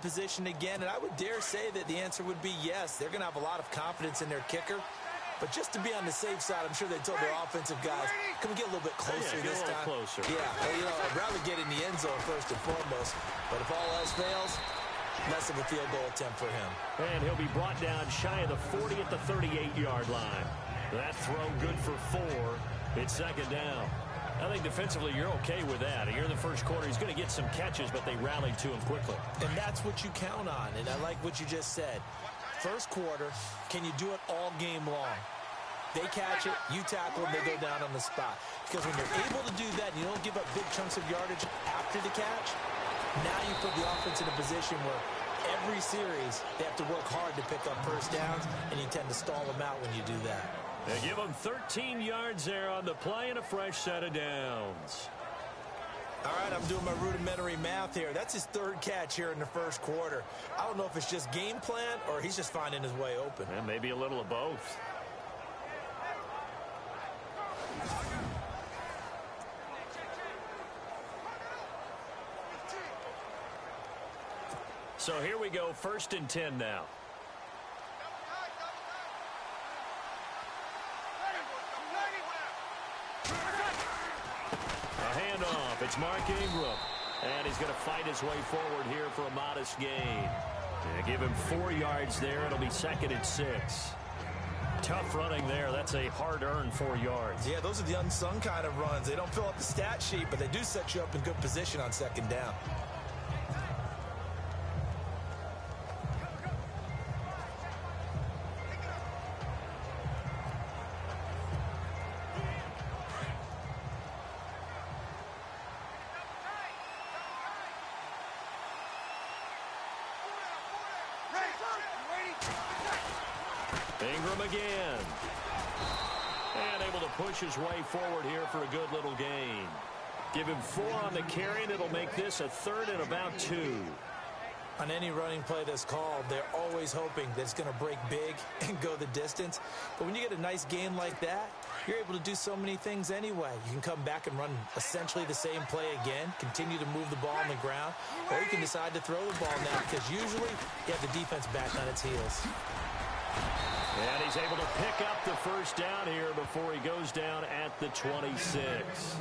position again, and I would dare say that the answer would be yes. They're going to have a lot of confidence in their kicker. But just to be on the safe side, I'm sure they told their offensive guys, can we get a little bit closer this time? Closer. Yeah, well, I'd rather get in the end zone first and foremost. But if all else fails, less of a field goal attempt for him. And he'll be brought down shy of the 40 at the 38-yard line. That throw good for 4. It's second down. I think defensively you're okay with that. Here in the first quarter, he's going to get some catches, but they rallied to him quickly. And that's what you count on, and I like what you just said. First quarter, can you do it all game long? They catch it, you tackle them, they go down on the spot. Because when you're able to do that and you don't give up big chunks of yardage after the catch, now you put the offense in a position where every series they have to work hard to pick up first downs, and you tend to stall them out when you do that. They give him 13 yards there on the play and a fresh set of downs. All right, I'm doing my rudimentary math here. That's his third catch here in the first quarter. I don't know if it's just game plan or he's just finding his way open. And maybe a little of both. So here we go, 1st and 10 now. A handoff. It's Mark Ingram. And he's going to fight his way forward here for a modest gain. And give him 4 yards there. It'll be 2nd and 6. Tough running there. That's a hard-earned 4 yards. Yeah, those are the unsung kind of runs. They don't fill up the stat sheet, but they do set you up in good position on 2nd down. Ingram again. And able to push his way forward here for a good little gain. Give him 4 on the carry, and it'll make this a 3rd and about 2. On any running play that's called, they're always hoping that it's going to break big and go the distance. But when you get a nice gain like that, you're able to do so many things anyway. You can come back and run essentially the same play again, continue to move the ball on the ground, or you can decide to throw the ball now because usually you have the defense back on its heels. And he's able to pick up the first down here before he goes down at the 26.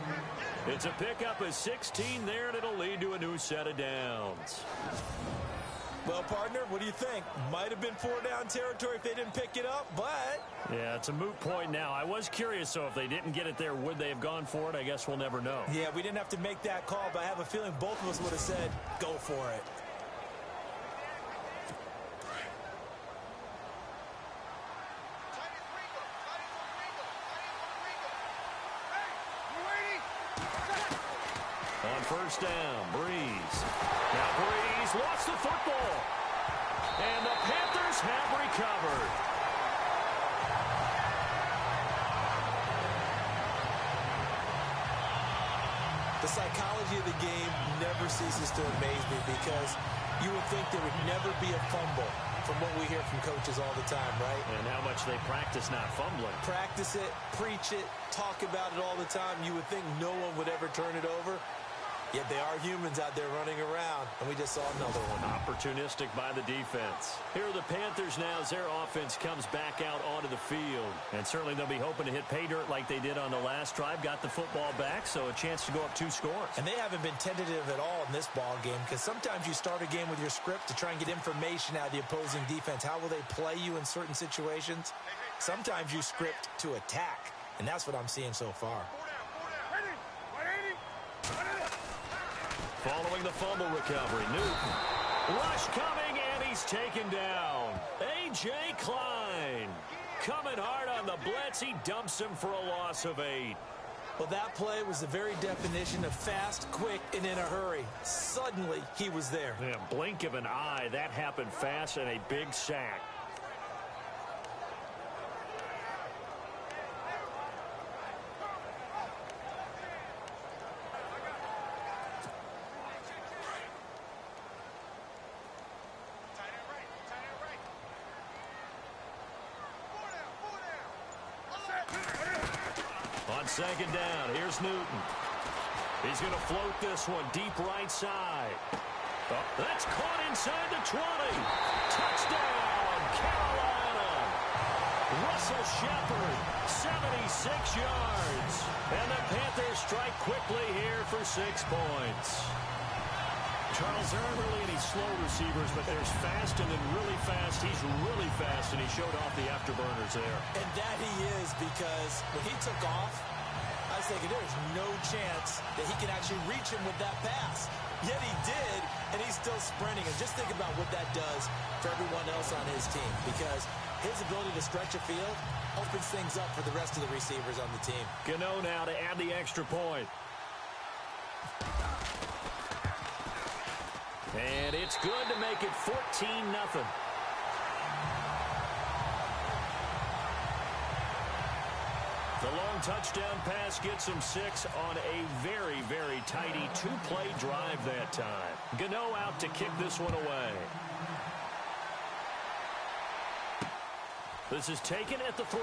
It's a pickup of 16 there, and it'll lead to a new set of downs. Well, partner, what do you think? Might have been 4-down territory if they didn't pick it up, but... Yeah, it's a moot point now. I was curious, so if they didn't get it there, would they have gone for it? I guess we'll never know. Yeah, we didn't have to make that call, but I have a feeling both of us would have said, go for it. On first down, Breeze. Now Breeze lost the football. And the Panthers have recovered. The psychology of the game never ceases to amaze me because you would think there would never be a fumble from what we hear from coaches all the time, right? And how much they practice not fumbling. Practice it, preach it, talk about it all the time. You would think no one would ever turn it over. Yet they are humans out there running around, and we just saw another one. Opportunistic by the defense. Here are the Panthers now as their offense comes back out onto the field. And certainly they'll be hoping to hit pay dirt like they did on the last drive. Got the football back, so a chance to go up 2 scores. And they haven't been tentative at all in this ball game because sometimes you start a game with your script to try and get information out of the opposing defense. How will they play you in certain situations? Sometimes you script to attack, and that's what I'm seeing so far. Following the fumble recovery, Newton. Rush coming, and he's taken down. A.J. Klein coming hard on the blitz. He dumps him for a loss of 8. Well, that play was the very definition of fast, quick, and in a hurry. Suddenly, he was there. Yeah, blink of an eye. That happened fast and a big sack. On second down, here's Newton. He's going to float this one deep right side. Oh, that's caught inside the 20. Touchdown, Carolina. Russell Shepard, 76 yards. And the Panthers strike quickly here for 6 points. Charles, there aren't really any slow receivers, but there's fast and then really fast. He's really fast, and he showed off the afterburners there. And that he is, because when he took off, I was thinking there's no chance that he can actually reach him with that pass. Yet he did, and he's still sprinting. And just think about what that does for everyone else on his team, because his ability to stretch a field opens things up for the rest of the receivers on the team. Gano now to add the extra point. And it's good to make it 14-0. The long touchdown pass gets him 6 on a very, very tidy 2-play drive that time. Gano out to kick this one away. This is taken at the 3.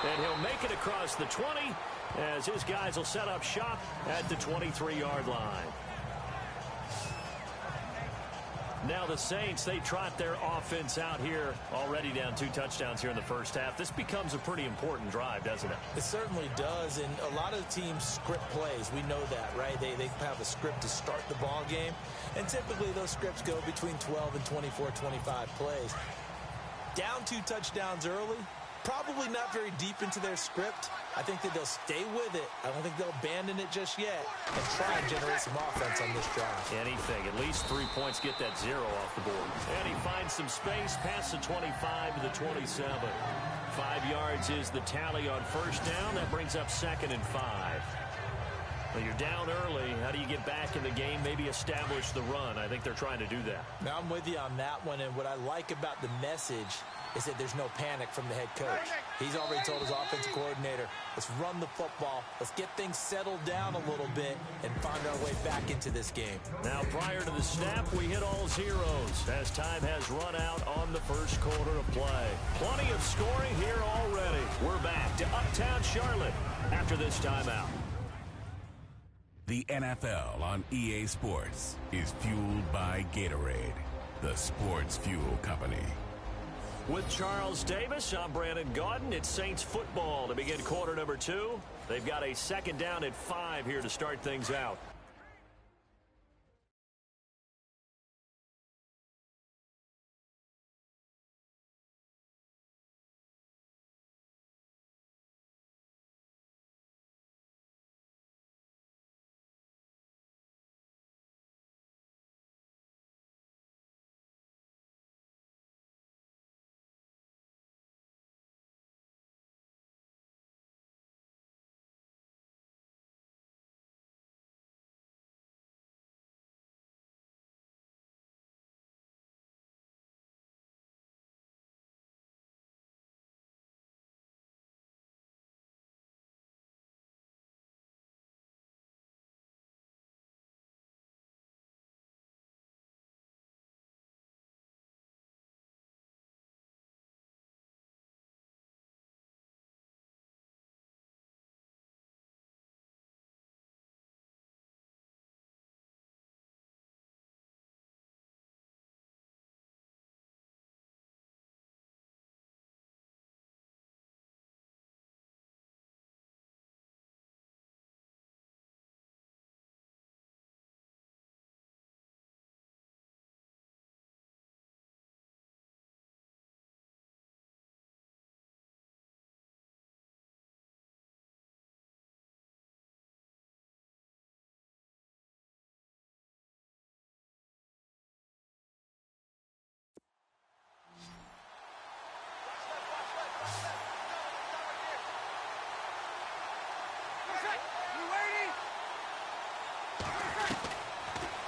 And he'll make it across the 20 as his guys will set up shop at the 23-yard line. Now the Saints, they trot their offense out here, already down 2 touchdowns here in the first half. This becomes a pretty important drive, doesn't it? It certainly does, and a lot of teams script plays. We know that, right? They have a script to start the ball game, and typically those scripts go between 12 and 24, 25 plays. Down 2 touchdowns early, probably not very deep into their script. I think that they'll stay with it. I don't think they'll abandon it just yet and try and generate some offense on this drive. Anything. At least 3 points, get that 0 off the board. And he finds some space past the 25 to the 27. 5 yards is the tally on first down. That brings up 2nd and 5. Well, you're down early. How do you get back in the game? Maybe establish the run. I think they're trying to do that. Now, I'm with you on that one, and what I like about the message is that there's no panic from the head coach. He's already told his offensive coordinator, let's run the football, let's get things settled down a little bit and find our way back into this game. Now, prior to the snap, we hit all zeros as time has run out on the first quarter of play. Plenty of scoring here already. We're back to Uptown Charlotte after this timeout. The NFL on EA Sports is fueled by Gatorade, the sports fuel company. With Charles Davis, I'm Brandon Gaudin. It's Saints football to begin quarter number 2. They've got a 2nd down at 5 here to start things out.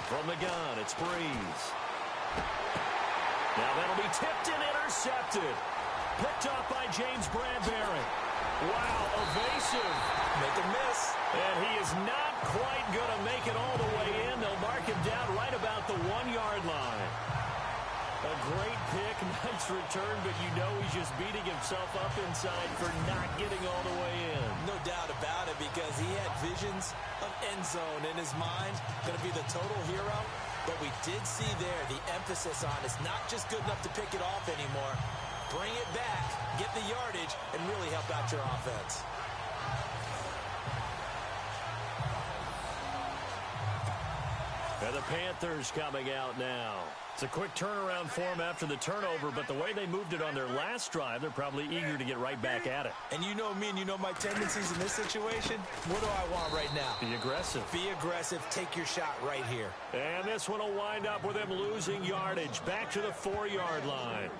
From the gun, it's Breeze. Now that'll be tipped and intercepted. Picked up by James Bradbury. Wow, evasive. Make a miss. And he is not quite going to make it all the way in. They'll mark him down right about the 1-yard line. A great pick nice return, but you know he's just beating himself up inside for not getting all the way in. No doubt about it, because he had visions of end zone in his mind. Going to be the total hero. But we did see there the emphasis on it's not just good enough to pick it off anymore. Bring it back, get the yardage, and really help out your offense. And the Panthers coming out now. It's a quick turnaround for them after the turnover, but the way they moved it on their last drive, they're probably eager to get right back at it. And you know me and you know my tendencies in this situation. What do I want right now? Be aggressive. Be aggressive. Take your shot right here. And this one will wind up with him losing yardage. Back to the 4-yard line.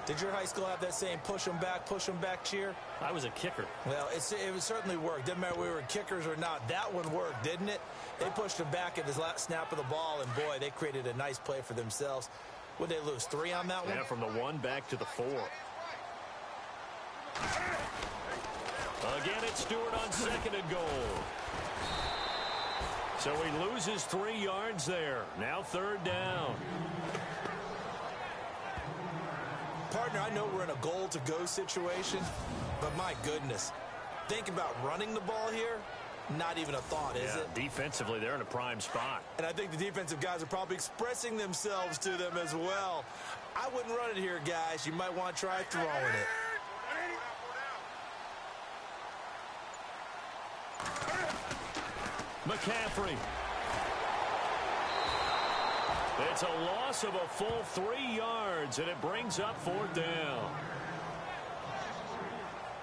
Did your high school have that saying, push them back cheer? I was a kicker. Well, it certainly worked. Didn't matter if we were kickers or not. That one worked, didn't it? They pushed him back at his last snap of the ball, and, boy, they created a nice play for themselves. Would they lose 3 on that one? Yeah, from the 1 back to the 4. Again, it's Stewart on 2nd and goal. So he loses 3 yards there. Now 3rd down. Partner, I know we're in a goal-to-go situation, but my goodness, think about running the ball here. Not even a thought, is it? Defensively, they're in a prime spot. And I think the defensive guys are probably expressing themselves to them as well. I wouldn't run it here, guys. You might want to try throwing it. McCaffrey. It's a loss of a full 3 yards, and it brings up 4th down.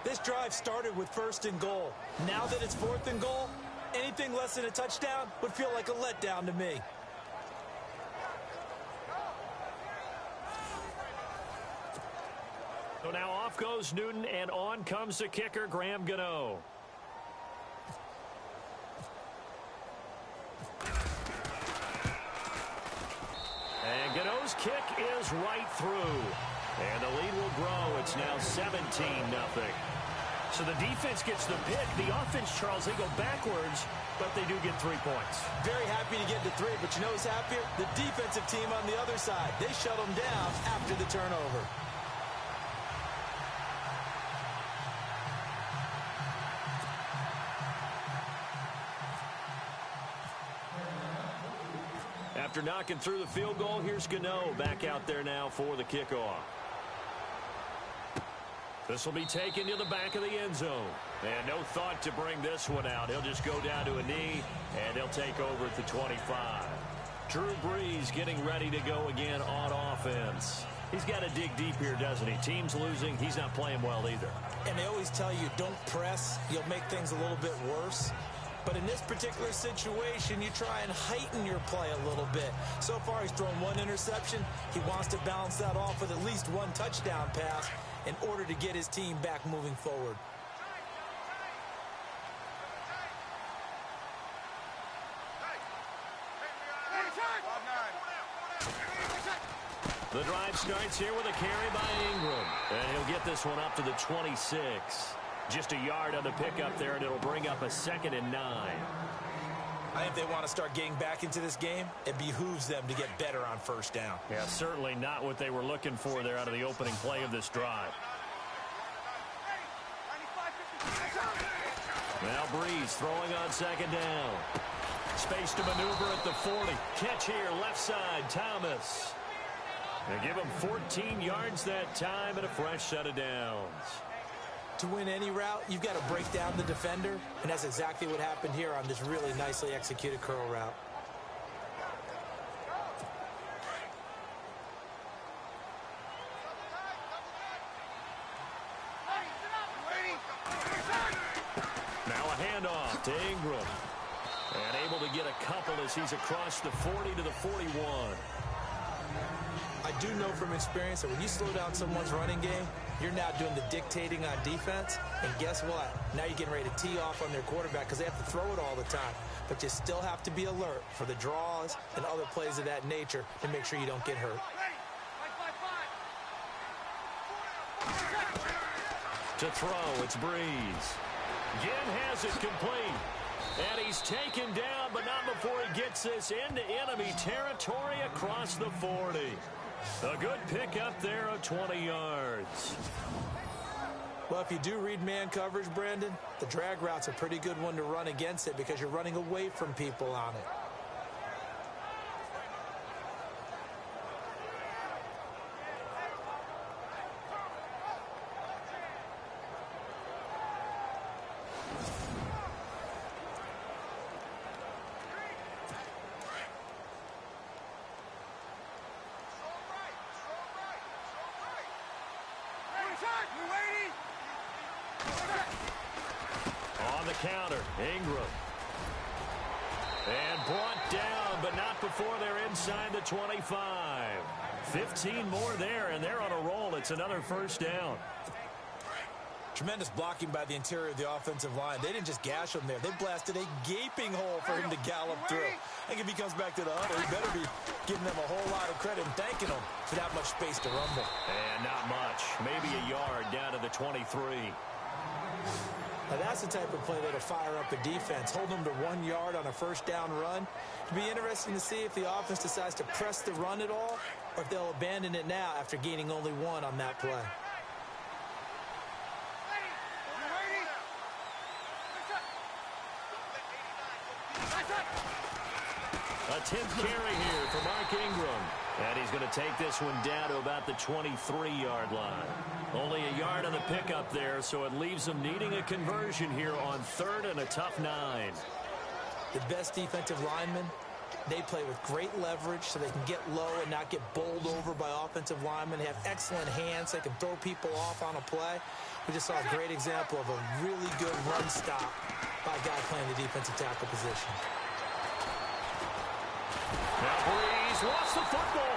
This drive started with 1st and goal. Now that it's 4th and goal, anything less than a touchdown would feel like a letdown to me. So now off goes Newton, and on comes the kicker, Graham Gano. And Gano's kick is right through. And the lead will grow. It's now 17-0. So the defense gets the pick. The offense, Charles, they go backwards, but they do get 3 points. Very happy to get to 3, but you know who's happier? The defensive team on the other side. They shut them down after the turnover. After knocking through the field goal, here's Gano back out there now for the kickoff. This will be taken to the back of the end zone. And no thought to bring this one out. He'll just go down to a knee, and he'll take over at the 25. Drew Brees getting ready to go again on offense. He's got to dig deep here, doesn't he? Team's losing. He's not playing well either. And they always tell you, don't press. You'll make things a little bit worse. But in this particular situation, you try and heighten your play a little bit. So far, he's thrown 1 interception. He wants to balance that off with at least 1 touchdown pass in order to get his team back moving forward. The drive starts here with a carry by Ingram. And he'll get this one up to the 26. Just a yard on the pickup there, and it'll bring up a 2nd and 9. I think they want to start getting back into this game. It behooves them to get better on 1st down. Yeah, certainly not what they were looking for there out of the opening play of this drive. Now Brees throwing on 2nd down. Space to maneuver at the 40. Catch here, left side, Thomas. They give him 14 yards that time and a fresh set of downs. To win any route, you've got to break down the defender, and that's exactly what happened here on this really nicely executed curl route. Now a handoff to Ingram. And able to get a couple as he's across the 40 to the 41. I do know from experience that when you slow down someone's running game, you're now doing the dictating on defense. And guess what? Now you're getting ready to tee off on their quarterback because they have to throw it all the time. But you still have to be alert for the draws and other plays of that nature to make sure you don't get hurt. To throw, it's Brees. Again has it complete. And he's taken down, but not before he gets this into enemy territory across the 40. A good pickup there of 20 yards. Well, if you do read man coverage, Brandon, the drag route's a pretty good one to run against it because you're running away from people on it. On the counter, Ingram. And brought down, but not before they're inside the 25. 15 more there, and they're on a roll. It's another first down. Tremendous blocking by the interior of the offensive line. They didn't just gash him there. They blasted a gaping hole for him to gallop through. I think if he comes back to the huddle, he better be giving them a whole lot of credit and thanking them for that much space to rumble. And not much. Maybe a yard down to the 23. Now that's the type of play that'll fire up a defense. Hold them to 1 yard on a first down run. It'll be interesting to see if the offense decides to press the run at all or if they'll abandon it now after gaining only 1 on that play. A 10th carry here for Mark Ingram. And he's going to take this one down to about the 23-yard line. Only a yard on the pickup there, so it leaves them needing a conversion here on 3rd and a tough 9. The best defensive linemen, they play with great leverage so they can get low and not get bowled over by offensive linemen. They have excellent hands. They can throw people off on a play. We just saw a great example of a really good run stop by a guy playing the defensive tackle position. Now Breeze lost the football.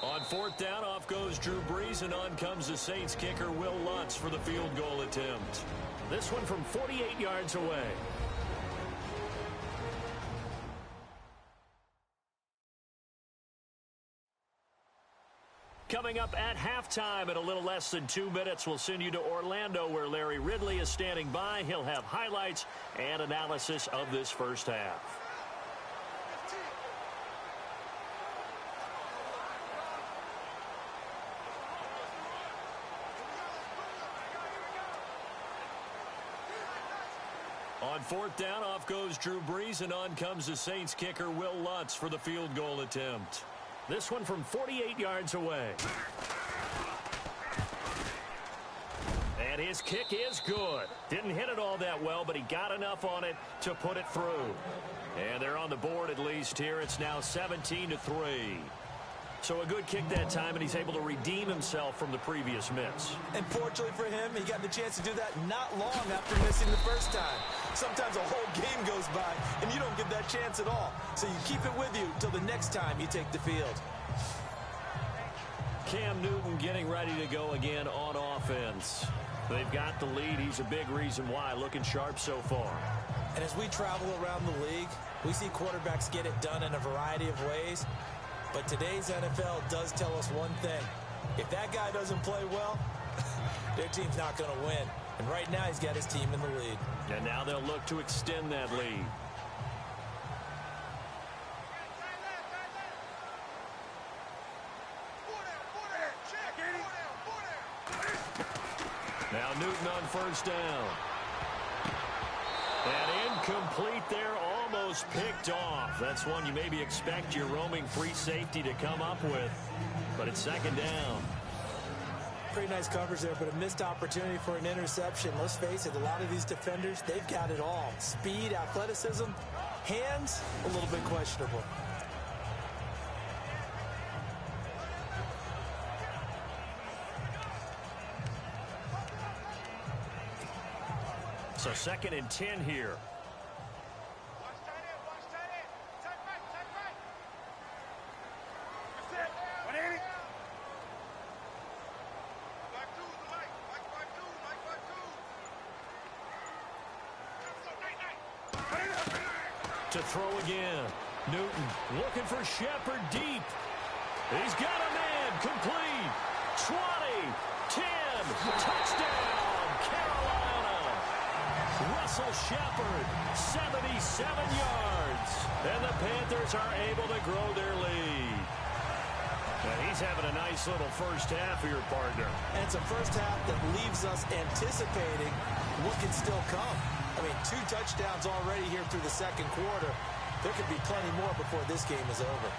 On 4th down, off goes Drew Brees, and on comes the Saints kicker Will Lutz for the field goal attempt. This one from 48 yards away. Coming up at halftime in a little less than 2 minutes, we'll send you to Orlando where Larry Ridley is standing by. He'll have highlights and analysis of this first half. On 4th down, off goes Drew Brees, and on comes the Saints kicker Will Lutz for the field goal attempt. This one from 48 yards away. And his kick is good. Didn't hit it all that well, but he got enough on it to put it through. And they're on the board at least here. It's now 17-3. So a good kick that time, and he's able to redeem himself from the previous miss. And fortunately for him, he got the chance to do that not long after missing the first time. Sometimes a whole game goes by, and you don't get that chance at all. So you keep it with you until the next time you take the field. Cam Newton getting ready to go again on offense. They've got the lead. He's a big reason why. Looking sharp so far. And as we travel around the league, we see quarterbacks get it done in a variety of ways. But today's NFL does tell us one thing. If that guy doesn't play well, their team's not going to win. And right now, he's got his team in the lead. And now they'll look to extend that lead. Now Newton on 1st down. And incomplete there, almost picked off. That's one you maybe expect your roaming free safety to come up with. But it's 2nd down. Pretty nice coverage there, but a missed opportunity for an interception. Let's face it, a lot of these defenders, they've got it all. Speed, athleticism, hands, a little bit questionable. So 2nd and 10 here. to throw again. Newton looking for Shepard deep. He's got a man. Complete. 20, 10, touchdown, Carolina. Russell Shepard, 77 yards. And the Panthers are able to grow their lead. Now he's having a nice little first half here, partner. And it's a first half that leaves us anticipating what can still come. I mean, 2 touchdowns already here through the second quarter. There could be plenty more before this game is over.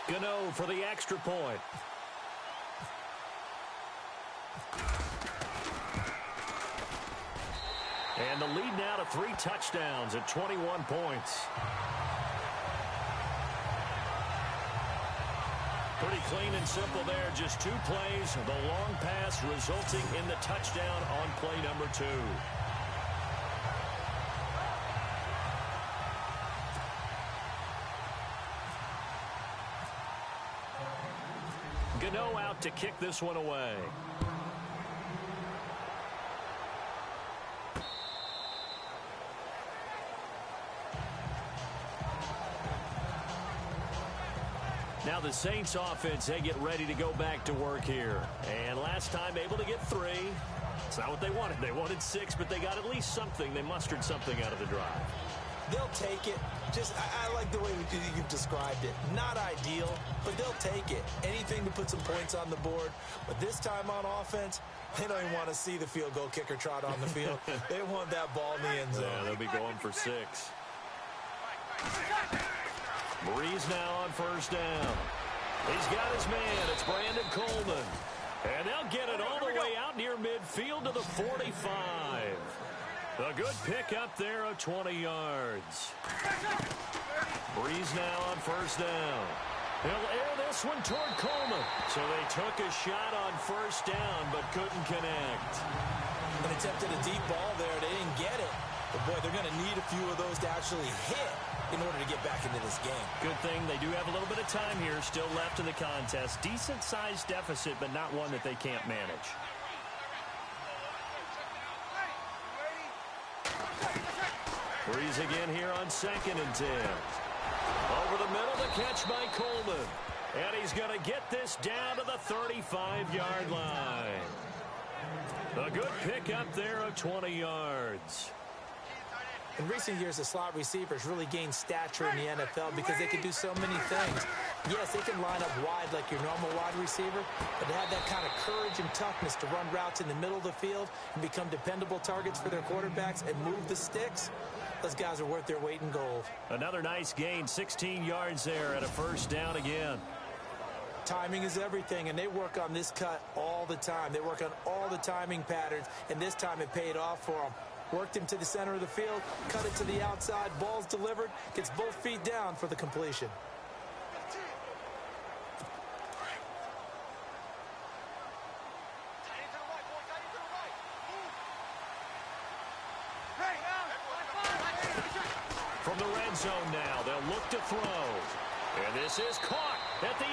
Gano for the extra point. And the lead now to 3 touchdowns at 21 points. Pretty clean and simple there. Just 2 plays. The long pass resulting in the touchdown on play number 2. Gano out to kick this one away. Now the Saints offense, they get ready to go back to work here. And last time able to get 3. It's not what they wanted. They wanted 6, but they got at least something. They mustered something out of the drive. They'll take it. I like the way you've described it. Not ideal, but they'll take it. Anything to put some points on the board. But this time on offense, they don't even want to see the field goal kicker trot on the field. They want that ball in the end zone. Yeah, they'll be going for 6. Breeze now on first down. He's got his man. It's Brandon Coleman. And they'll get it all the way out near midfield to the 45. A good pickup there of 20 yards. Breeze now on first down. He'll air this one toward Coleman. So they took a shot on first down, but couldn't connect. And attempted a deep ball there. They didn't get it. But, boy, they're going to need a few of those to actually hit in order to get back into this game. Good thing they do have a little bit of time here still left in the contest. Decent-sized deficit, but not one that they can't manage. Breeze again here on 2nd and 10. Over the middle, the catch by Coleman. And he's going to get this down to the 35-yard line. A good pickup there of 20 yards. In recent years, the slot receivers really gained stature in the NFL because they can do so many things. Yes, they can line up wide like your normal wide receiver, but to have that kind of courage and toughness to run routes in the middle of the field and become dependable targets for their quarterbacks and move the sticks, those guys are worth their weight in gold. Another nice gain, 16 yards there at a first down again. Timing is everything, and they work on this cut all the time. They work on all the timing patterns, and this time it paid off for them. Worked him to the center of the field, cut it to the outside, ball's delivered, gets both feet down for the completion. From the red zone now, they'll look to throw. And this is caught at the 8.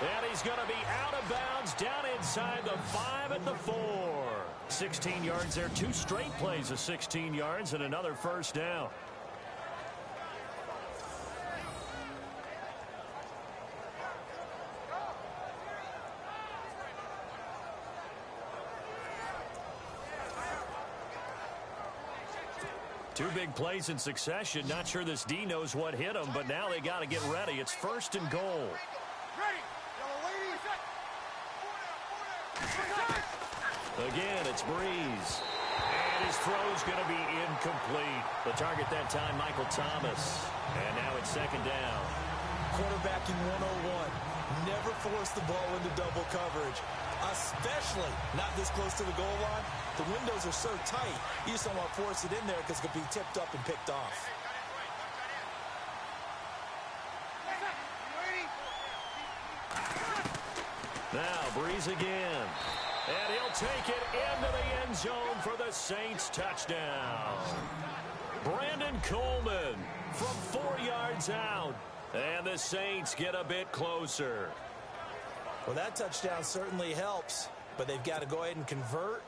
And he's going to be out of bounds down inside the 5 at the 4. 16 yards there, 2 straight plays of 16 yards and another first down. Two big plays in succession. Not sure this D knows what hit him, but now they got to get ready. It's 1st and goal. Again, it's Breeze. And his throw's going to be incomplete. The target that time, Michael Thomas. And now it's 2nd down. Quarterbacking 101. Never force the ball into double coverage, especially not this close to the goal line. The windows are so tight, you just don't want to force it in there because it could be tipped up and picked off. Now, Breeze again. And he'll take it into the end zone for the Saints touchdown. Brandon Coleman from 4 yards out. And the Saints get a bit closer. Well, that touchdown certainly helps, but they've got to go ahead and convert,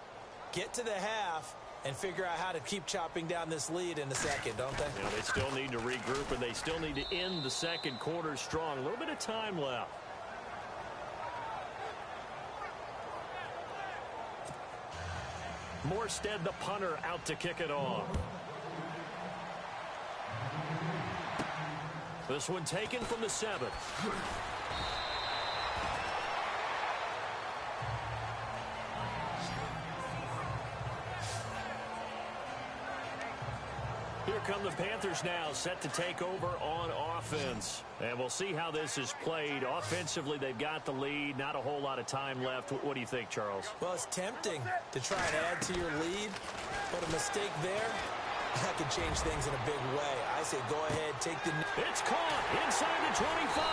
get to the half, and figure out how to keep chopping down this lead in the second, don't they? Yeah, they still need to regroup, and they still need to end the second quarter strong. A little bit of time left. Morstead, the punter, out to kick it off. This one taken from the 7. Here come the Panthers now, set to take over on offense. And we'll see how this is played. Offensively, they've got the lead. Not a whole lot of time left. What do you think, Charles? Well, it's tempting to try and add to your lead, but a mistake there, that could change things in a big way. I say go ahead, take the... It's caught inside the 25.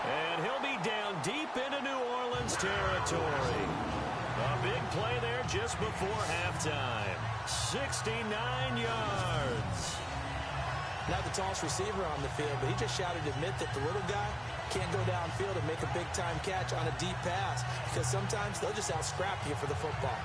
And he'll be down deep into New Orleans territory. A big play there just before halftime. 69 yards. Not the tallest receiver on the field, but he just shouted to admit that the little guy can't go downfield and make a big-time catch on a deep pass, because sometimes they'll just out-scrap you for the football.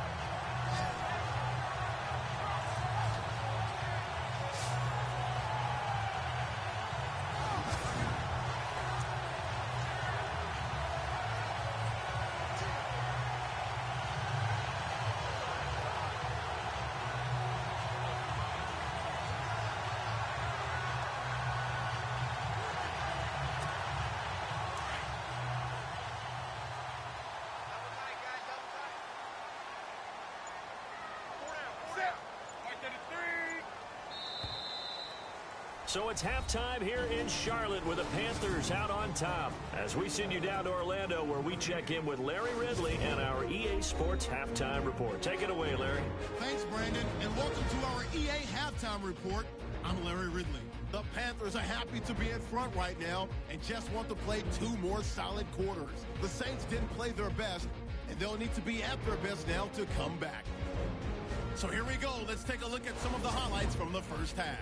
So it's halftime here in Charlotte with the Panthers out on top. As we send you down to Orlando, where we check in with Larry Ridley and our EA Sports Halftime Report. Take it away, Larry. Thanks, Brandon, and welcome to our EA Halftime Report. I'm Larry Ridley. The Panthers are happy to be in front right now and just want to play 2 more solid quarters. The Saints didn't play their best, and they'll need to be at their best now to come back. So here we go. Let's take a look at some of the highlights from the first half.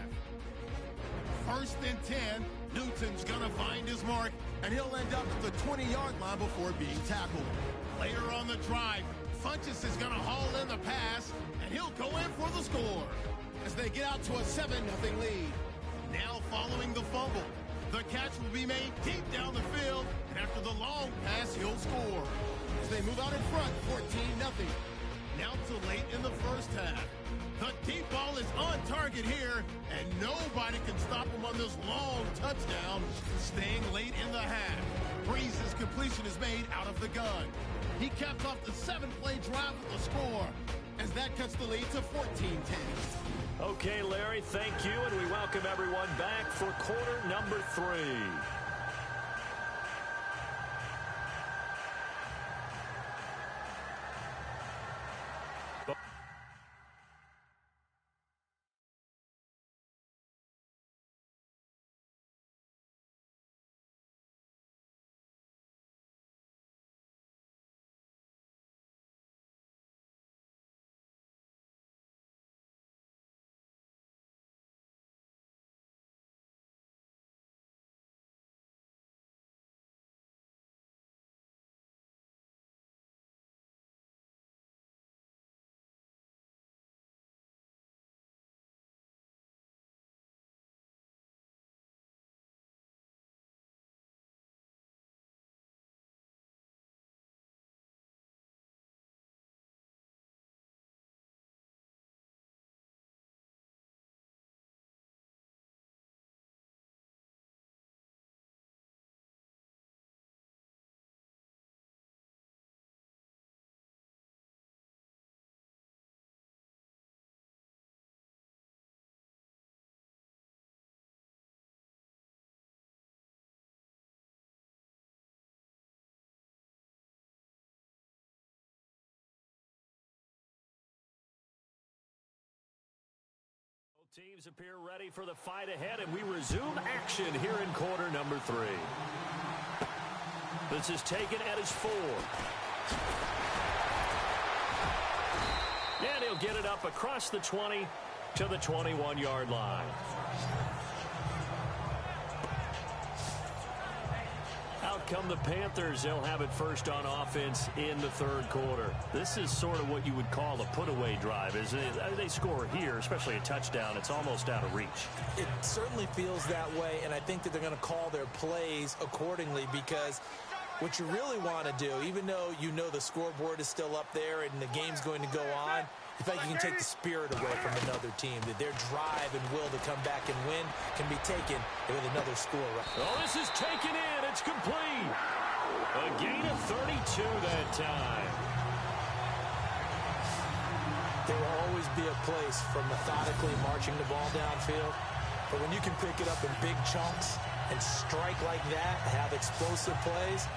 1st and 10, Newton's going to find his mark, and he'll end up at the 20-yard line before being tackled. Later on the drive, Funchess is going to haul in the pass, and he'll go in for the score as they get out to a 7-0 lead. Now following the fumble, the catch will be made deep down the field, and after the long pass, he'll score. As they move out in front, 14-0. Now to late in the first half. The deep ball is on target here, and nobody can stop him on this long touchdown, staying late in the half. Breeze's completion is made out of the gun. He caps off the 7-play drive with a score, as that cuts the lead to 14-10. Okay, Larry, thank you, and we welcome everyone back for quarter number 3. Teams appear ready for the fight ahead, and we resume action here in quarter number 3. This is taken at his 4. And he'll get it up across the 20 to the 21-yard line. Out come the Panthers. They'll have it first on offense in the third quarter. This is sort of what you would call a put-away drive. They score here, especially a touchdown, it's almost out of reach. It certainly feels that way, and I think that they're going to call their plays accordingly, because what you really want to do, even though you know the scoreboard is still up there and the game's going to go on, in fact, you can take the spirit away from another team, that their drive and will to come back and win can be taken with another score. Oh, this is taken in. It's complete. A gain of 32 that time. There will always be a place for methodically marching the ball downfield, but when you can pick it up in big chunks and strike like that, have explosive plays,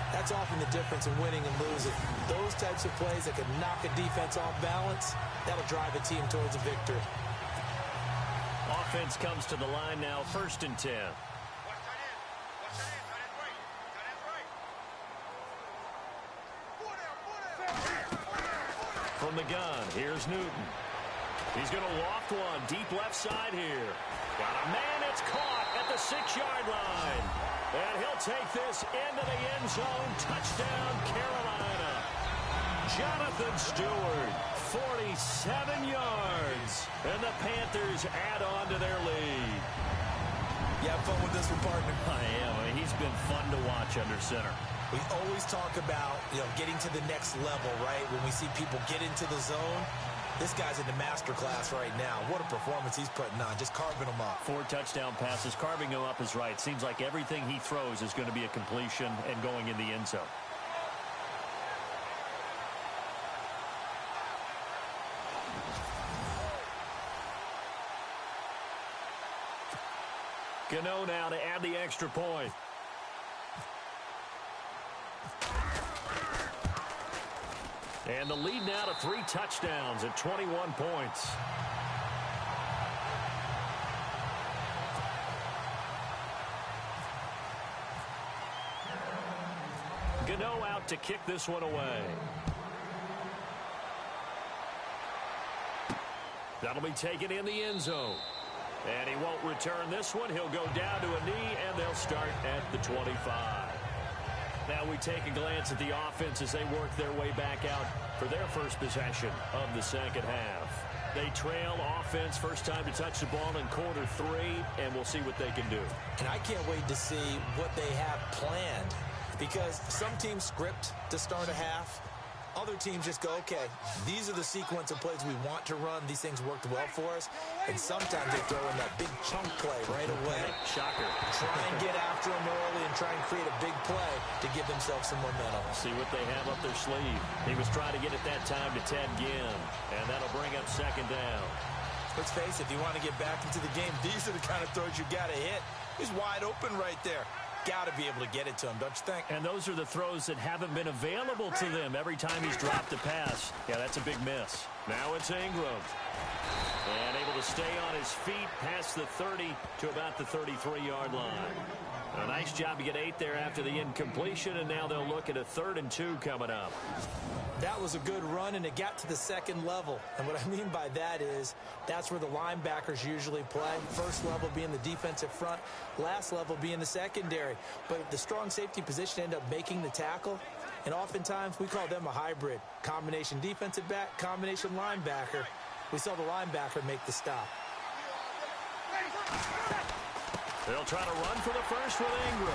that's often the difference in winning and losing. Those types of plays that can knock a defense off balance, that'll drive a team towards a victory. Offense comes to the line now, 1st and 10. From the gun, here's Newton. He's going to loft one, deep left side here. Got a man, it's caught at the 6-yard line. And he'll take this into the end zone. Touchdown, Carolina. Jonathan Stewart, 47 yards. And the Panthers add on to their lead. You have fun with this one, partner? I am. I mean, he's been fun to watch under center. We always talk about, getting to the next level, right? When we see people get into the zone, this guy's in the master class right now. What a performance he's putting on, just carving them up. 4 touchdown passes. Carving them up is right. Seems like everything he throws is going to be a completion and going in the end zone. Gano now to add the extra point. And the lead now to 3 touchdowns at 21 points. Gano out to kick this one away. That'll be taken in the end zone. And he won't return this one. He'll go down to a knee, and they'll start at the 25. Now we take a glance at the offense as they work their way back out for their first possession of the second half. They trail offense, first time to touch the ball in quarter 3, and we'll see what they can do. And I can't wait to see what they have planned, because some teams script to start a half. Other teams just go, okay, these are the sequence of plays we want to run. These things worked well for us. And sometimes they throw in that big chunk play right away. Shocker. Try and get after them early and try and create a big play to give themselves some momentum. See what they have up their sleeve. He was trying to get it that time to Ted Ginn. And that'll bring up second down. Let's face it, if you want to get back into the game, these are the kind of throws you got to hit. He's wide open right there. Got to be able to get it to him, don't you think? And those are the throws that haven't been available to them every time he's dropped a pass. Yeah, that's a big miss. Now it's Ingram. And able to stay on his feet past the 30 to about the 33-yard line. A nice job to get 8 there after the incompletion, and now they'll look at a 3rd and 2 coming up. That was a good run, and it got to the second level. And what I mean by that is that's where the linebackers usually play. First level being the defensive front, last level being the secondary. But the strong safety position ended up making the tackle, and oftentimes we call them a hybrid. Combination defensive back, combination linebacker. We saw the linebacker make the stop. They'll try to run for the first with Ingram.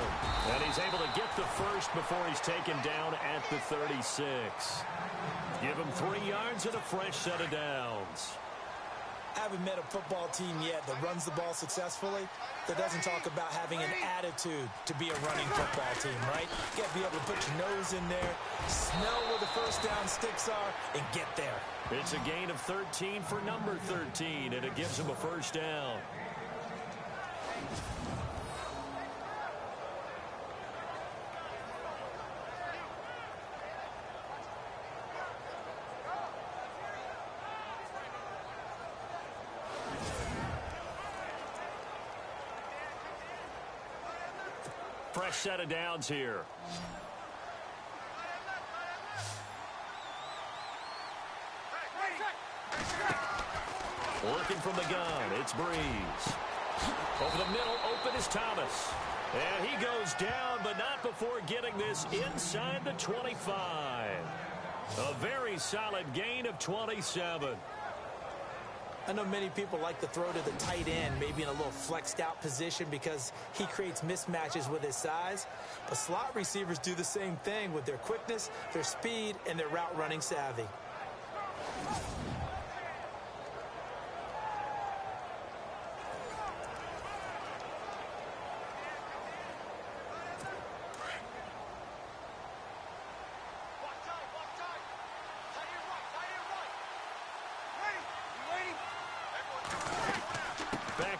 And he's able to get the first before he's taken down at the 36. Give him 3 yards and a fresh set of downs. I haven't met a football team yet that runs the ball successfully that doesn't talk about having an attitude to be a running football team, right? You got to be able to put your nose in there, smell where the first down sticks are, and get there. It's a gain of 13 for number 13, and it gives him a first down. Fresh set of downs here. Working from the gun, it's Breeze. Over the middle, open is Thomas. And he goes down, but not before getting this inside the 25. A very solid gain of 27. I know many people like to throw to the tight end, maybe in a little flexed out position because he creates mismatches with his size. But slot receivers do the same thing with their quickness, their speed, and their route running savvy.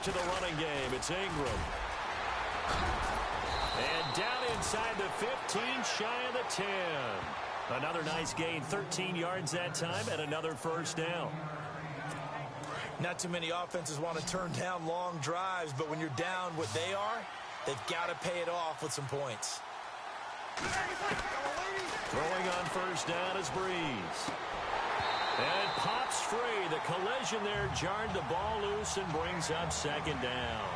To the running game, it's Ingram. And down inside the 15, shy of the 10. Another nice gain, 13 yards that time, and another first down. Not too many offenses want to turn down long drives, but when you're down what they are, they've got to pay it off with some points. Throwing on first down is Breeze. And pops free. The collision there jarred the ball loose and brings up second down.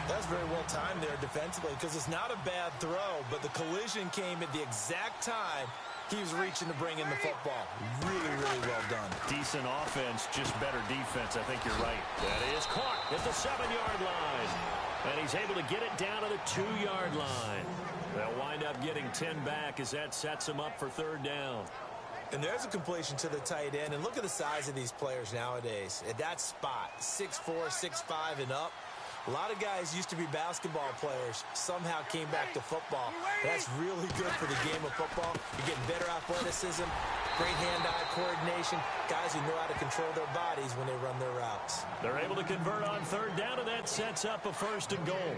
That's very well timed there defensively because it's not a bad throw, but the collision came at the exact time he was reaching to bring in the football. Really, really well done. Decent offense, just better defense. I think you're right. That is caught at the 7-yard line. And he's able to get it down to the 2-yard line. They'll wind up getting 10 back as that sets him up for third down. And there's a completion to the tight end. And look at the size of these players nowadays. At that spot, 6'4", 6'5", and up. A lot of guys used to be basketball players, somehow came back to football. That's really good for the game of football. You're getting better athleticism, great hand-eye coordination, guys who know how to control their bodies when they run their routes. They're able to convert on third down, and that sets up a first and goal.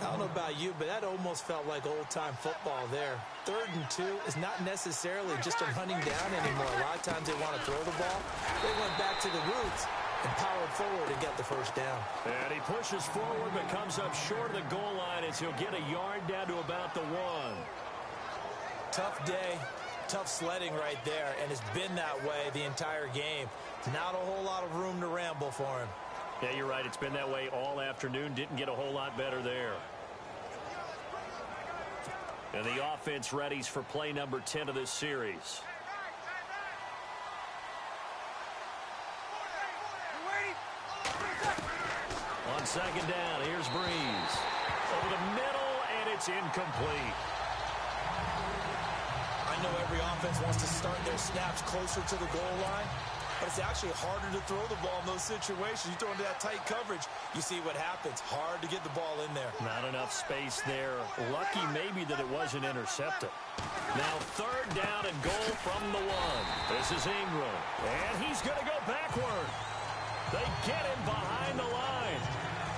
I don't know about you, but that almost felt like old-time football there. 3rd and 2 is not necessarily just a hunting down anymore. A lot of times they want to throw the ball. They went back to the roots and powered forward and get the first down. And he pushes forward but comes up short of the goal line as he'll get a yard down to about the 1. Tough day, tough sledding right there, and it's been that way the entire game. Not a whole lot of room to ramble for him. Yeah, you're right. It's been that way all afternoon. Didn't get a whole lot better there. And the offense readies for play number 10 of this series. On second down, here's Breeze. Over the middle, and it's incomplete. I know every offense wants to start their snaps closer to the goal line, but it's actually harder to throw the ball in those situations. You throw into that tight coverage, you see what happens. Hard to get the ball in there. Not enough space there. Lucky maybe that it wasn't intercepted. Now third down and goal from the 1. This is Ingram, and he's going to go backward. They get him behind the line.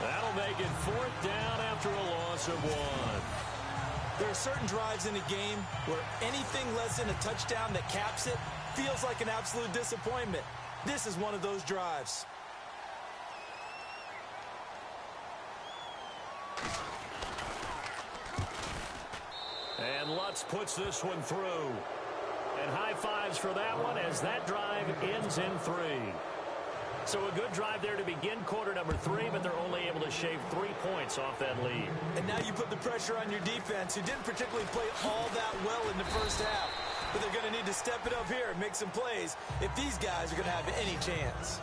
That'll make it 4th down after a loss of 1. There are certain drives in a game where anything less than a touchdown that caps it feels like an absolute disappointment. This is one of those drives. And Lutz puts this one through. And high fives for that one as that drive ends in 3. So a good drive there to begin quarter number 3, but they're only able to shave 3 points off that lead. And now you put the pressure on your defense, who didn't particularly play all that well in the first half. But they're going to need to step it up here and make some plays if these guys are going to have any chance.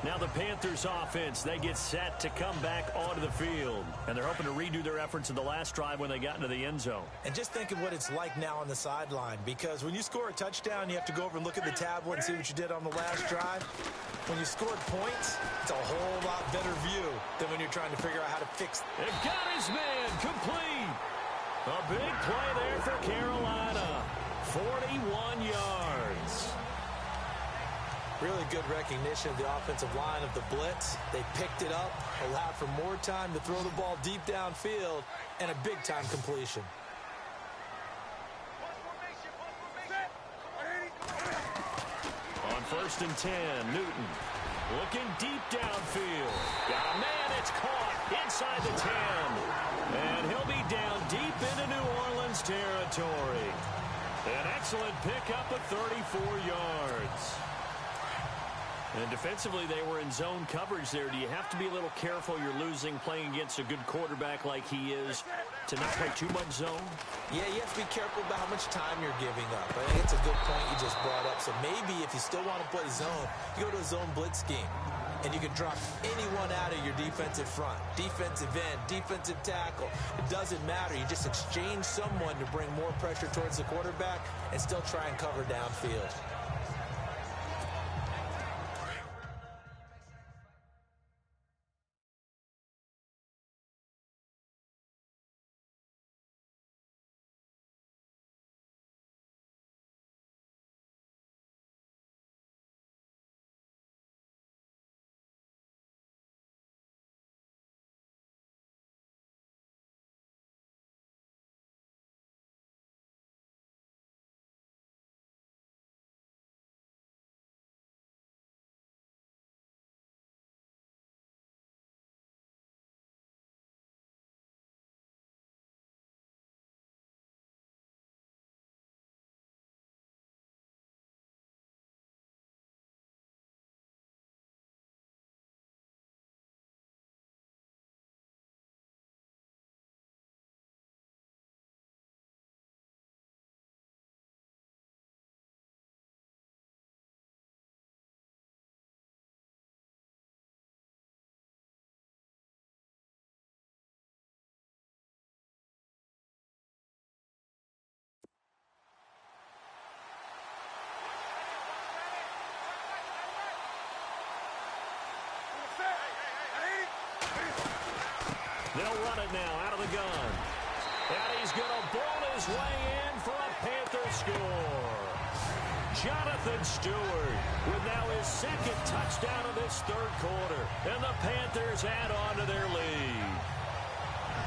Now the Panthers offense, they get set to come back onto the field. And they're hoping to redo their efforts in the last drive when they got into the end zone. And just think of what it's like now on the sideline, because when you score a touchdown, you have to go over and look at the tablet and see what you did on the last drive. When you scored points, it's a whole lot better view than when you're trying to figure out how to fix it. They got his man complete. A big play there for Carolina. 41 yards. Really good recognition of the offensive line of the blitz. They picked it up, allowed for more time to throw the ball deep downfield, and a big-time completion. On 1st and 10, Newton looking deep downfield. Got a man, it's caught inside the 10. And he'll be down deep into New Orleans territory. An excellent pickup of 34 yards. And defensively, they were in zone coverage there. Do you have to be a little careful? You're losing playing against a good quarterback like he is to not play too much zone? Yeah, you have to be careful about how much time you're giving up. I think it's a good point you just brought up. So maybe if you still want to play zone, you go to a zone blitz scheme. And you can drop anyone out of your defensive front, defensive end, defensive tackle. It doesn't matter. You just exchange someone to bring more pressure towards the quarterback and still try and cover downfield. They'll run it now out of the gun. And he's going to bowl his way in for a Panther score. Jonathan Stewart with now his second touchdown of this third quarter. And the Panthers add on to their lead.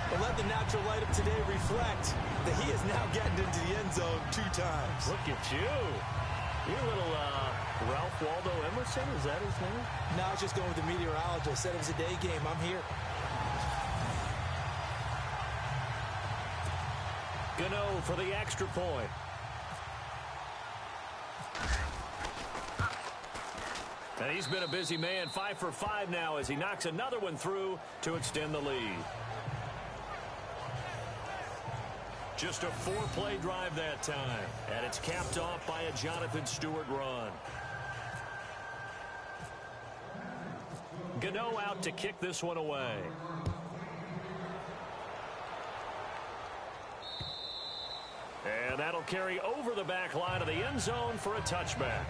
But let the natural light of today reflect that he is now getting into the end zone 2 times. Look at you. You're a little Ralph Waldo Emerson, is that his name? No, I was just going with the meteorologist. Said it was a day game. I'm here. Gano for the extra point. And he's been a busy man, 5 for 5 now as he knocks another one through to extend the lead. Just a 4-play drive that time. And it's capped off by a Jonathan Stewart run. Gano out to kick this one away. And that'll carry over the back line of the end zone for a touchback.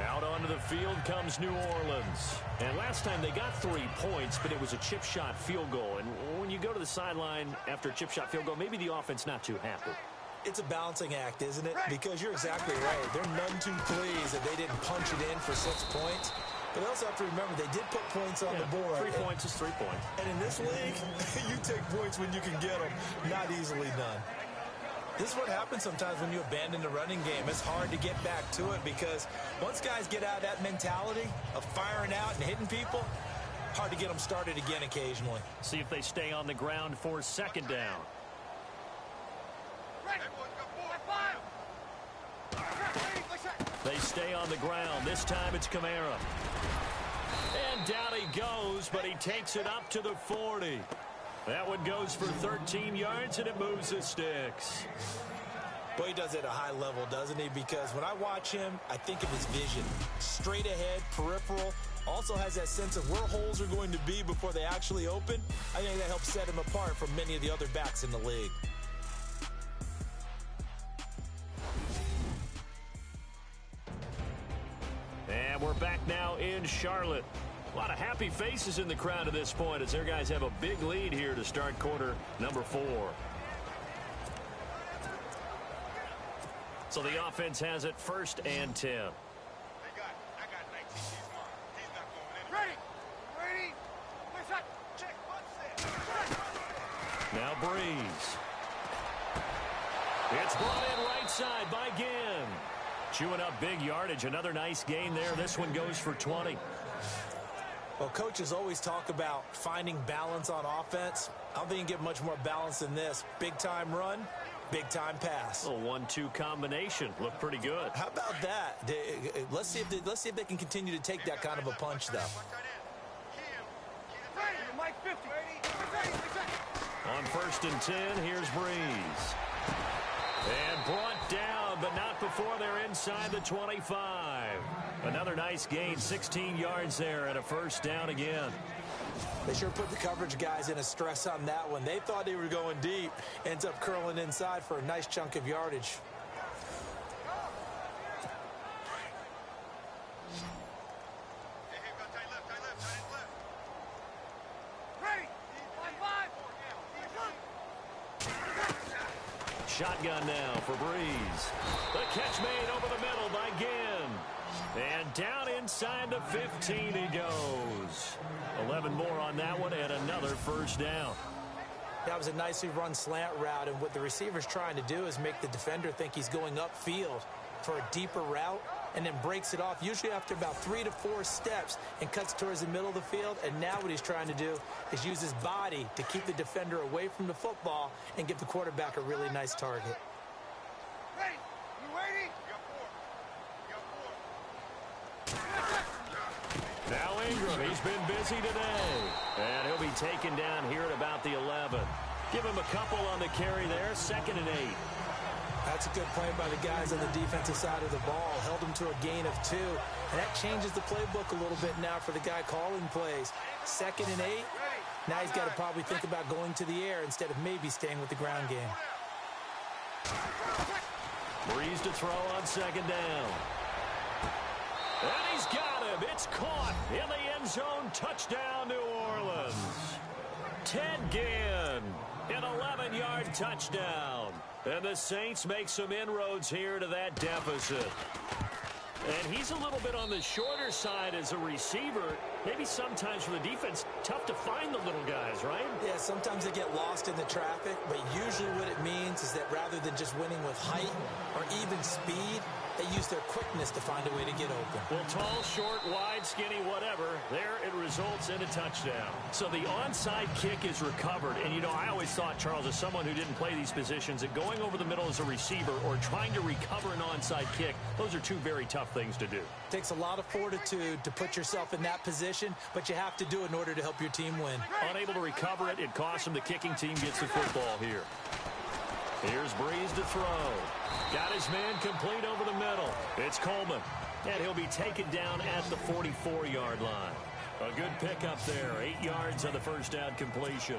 Out onto the field comes New Orleans. And last time they got 3 points, but it was a chip shot field goal. And when you go to the sideline after a chip shot field goal, maybe the offense not too happy. It's a balancing act, isn't it? Because you're exactly right. They're none too pleased that they didn't punch it in for 6 points. But they also have to remember they did put points on the board. 3 points is 3 points. And in this league, you take points when you can get them. Not easily done. This is what happens sometimes when you abandon the running game. It's hard to get back to it because once guys get out of that mentality of firing out and hitting people, hard to get them started again occasionally. See if they stay on the ground for second down. They stay on the ground. This time it's Kamara. And down he goes, but he takes it up to the 40. That one goes for 13 yards, and it moves the sticks. Boy, he does it at a high level, doesn't he? Because when I watch him, I think of his vision. Straight ahead, peripheral. Also has that sense of where holes are going to be before they actually open. I think that helps set him apart from many of the other backs in the league. And we're back now in Charlotte. A lot of happy faces in the crowd at this point as their guys have a big lead here to start quarter number 4. So the offense has it 1st and 10. Now Breeze. It's brought in right side by Ginn. Chewing up big yardage. Another nice gain there. This one goes for 20. Well, coaches always talk about finding balance on offense. I don't think you can get much more balance than this. Big-time run, Big-time pass. A 1-2 combination. Looked pretty good. How about that? Let's see if they can continue to take that kind of a punch, though. On 1st and 10, here's Breeze. And brought down, but not before they're inside the 25. Another nice gain, 16 yards there, and a first down again. They sure put the coverage guys in a stress on that one. They thought they were going deep. Ends up curling inside for a nice chunk of yardage. Shotgun now for Breeze. The catch made over the middle by Ginn. And down inside the 15 he goes. 11 more on that one and another first down. That was a nicely run slant route, and what the receiver's trying to do is make the defender think he's going upfield for a deeper route, and then breaks it off, usually after about 3 to 4 steps, and cuts towards the middle of the field. And now what he's trying to do is use his body to keep the defender away from the football and give the quarterback a really nice target. Ready? You ready? Now Ingram, he's been busy today. And he'll be taken down here at about the 11. Give him a couple on the carry there, 2nd and 8. That's a good play by the guys on the defensive side of the ball. Held him to a gain of 2. And that changes the playbook a little bit now for the guy calling plays. 2nd and 8. Now he's got to probably think about going to the air instead of maybe staying with the ground game. Breeze to throw on 2nd down. And he's got him. It's caught in the end zone. Touchdown, New Orleans. Ted Ginn, an 11-yard touchdown. And the Saints make some inroads here to that deficit. And he's a little bit on the shorter side as a receiver. Maybe sometimes for the defense, tough to find the little guys, right? Yeah, sometimes they get lost in the traffic, but usually what it means is that rather than just winning with height or even speed, they use their quickness to find a way to get open. Well, tall, short, wide, skinny, whatever, there it results in a touchdown. So the onside kick is recovered. And, you know, I always thought, Charles, as someone who didn't play these positions, that going over the middle as a receiver or trying to recover an onside kick, those are two very tough things to do. It takes a lot of fortitude to put yourself in that position, but you have to do it in order to help your team win. Unable to recover it, it costs him. The kicking team gets the football here. Here's Breeze to throw. Got his man complete over the middle. It's Coleman. And he'll be taken down at the 44-yard line. A good pickup there. 8 yards on the first down completion.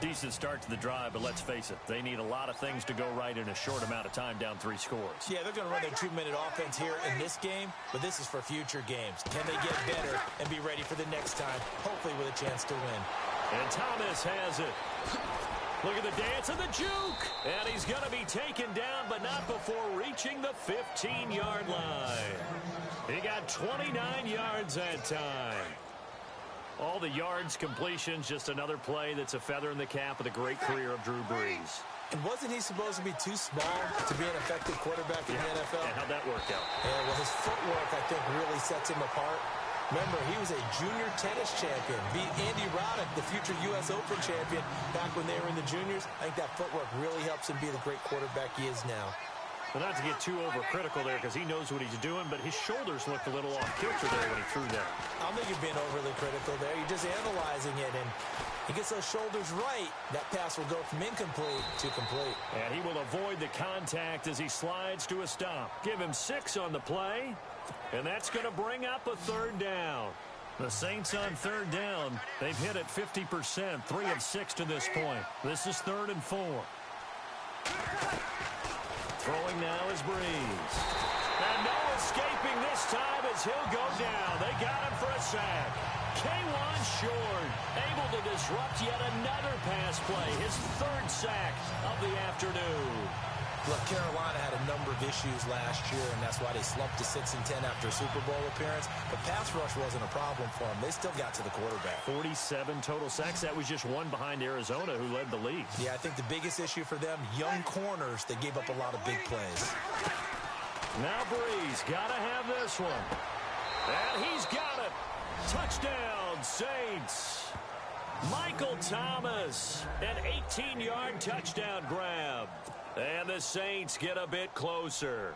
Decent start to the drive, but let's face it, they need a lot of things to go right in a short amount of time, down 3 scores. Yeah, they're going to run their 2-minute offense here in this game, but this is for future games. Can they get better and be ready for the next time, hopefully with a chance to win? And Thomas has it. Look at the dance and the juke. And he's going to be taken down, but not before reaching the 15-yard line. He got 29 yards that time. All the yards, completions, just another play that's a feather in the cap of the great career of Drew Brees. And wasn't he supposed to be too small to be an effective quarterback in the NFL? And how'd that work out? Yeah, well, his footwork, I think, really sets him apart. Remember, he was a junior tennis champion. Beat Andy Roddick, the future U.S. Open champion, back when they were in the juniors. I think that footwork really helps him be the great quarterback he is now. Well, not to get too overcritical there because he knows what he's doing, but his shoulders looked a little off kilter there when he threw that. I don't think you're being overly critical there. You're just analyzing it, and he gets those shoulders right. That pass will go from incomplete to complete. And he will avoid the contact as he slides to a stop. Give him 6 on the play, and that's going to bring up a 3rd down. The Saints on 3rd down. They've hit it 50%, 3 of 6 to this point. This is 3rd and 4. Throwing now is Breeze. And no escaping this time as he'll go down. They got him for a sack. K'Wan Short able to disrupt yet another pass play. His 3rd sack of the afternoon. Look, Carolina had a number of issues last year, and that's why they slumped to 6-10 after a Super Bowl appearance. But pass rush wasn't a problem for them. They still got to the quarterback. 47 total sacks. That was just one behind Arizona, who led the league. Yeah, I think the biggest issue for them, young corners, they gave up a lot of big plays. Now Breeze, gotta have this one. And he's got it. Touchdown, Saints. Michael Thomas, an 18-yard touchdown grab. And the Saints get a bit closer.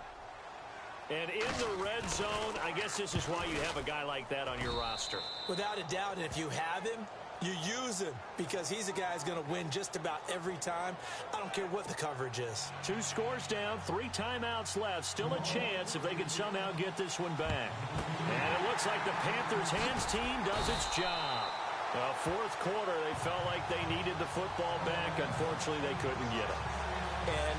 And in the red zone, I guess this is why you have a guy like that on your roster. Without a doubt, and if you have him, you use him because he's a guy who's going to win just about every time. I don't care what the coverage is. 2 scores down, 3 timeouts left. Still a chance if they can somehow get this one back. And it looks like the Panthers' hands team does its job. Fourth quarter, they felt like they needed the football back. Unfortunately, they couldn't get it. And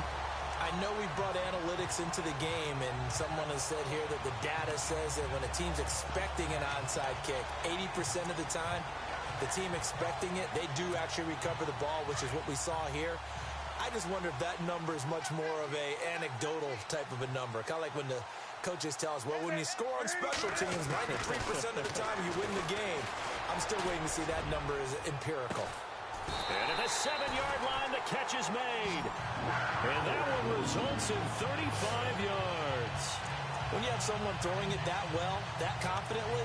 I know we brought analytics into the game, and someone has said here that the data says that when a team's expecting an onside kick, 80% of the time, the team expecting it, they do actually recover the ball, which is what we saw here. I just wonder if that number is much more of a anecdotal type of a number. Kind of like when the coaches tell us, well, when you score on special teams, 93% of the time you win the game. I'm still waiting to see that number is empirical. And at the 7-yard line, the catch is made. And that one results in 35 yards. When you have someone throwing it that well, that confidently,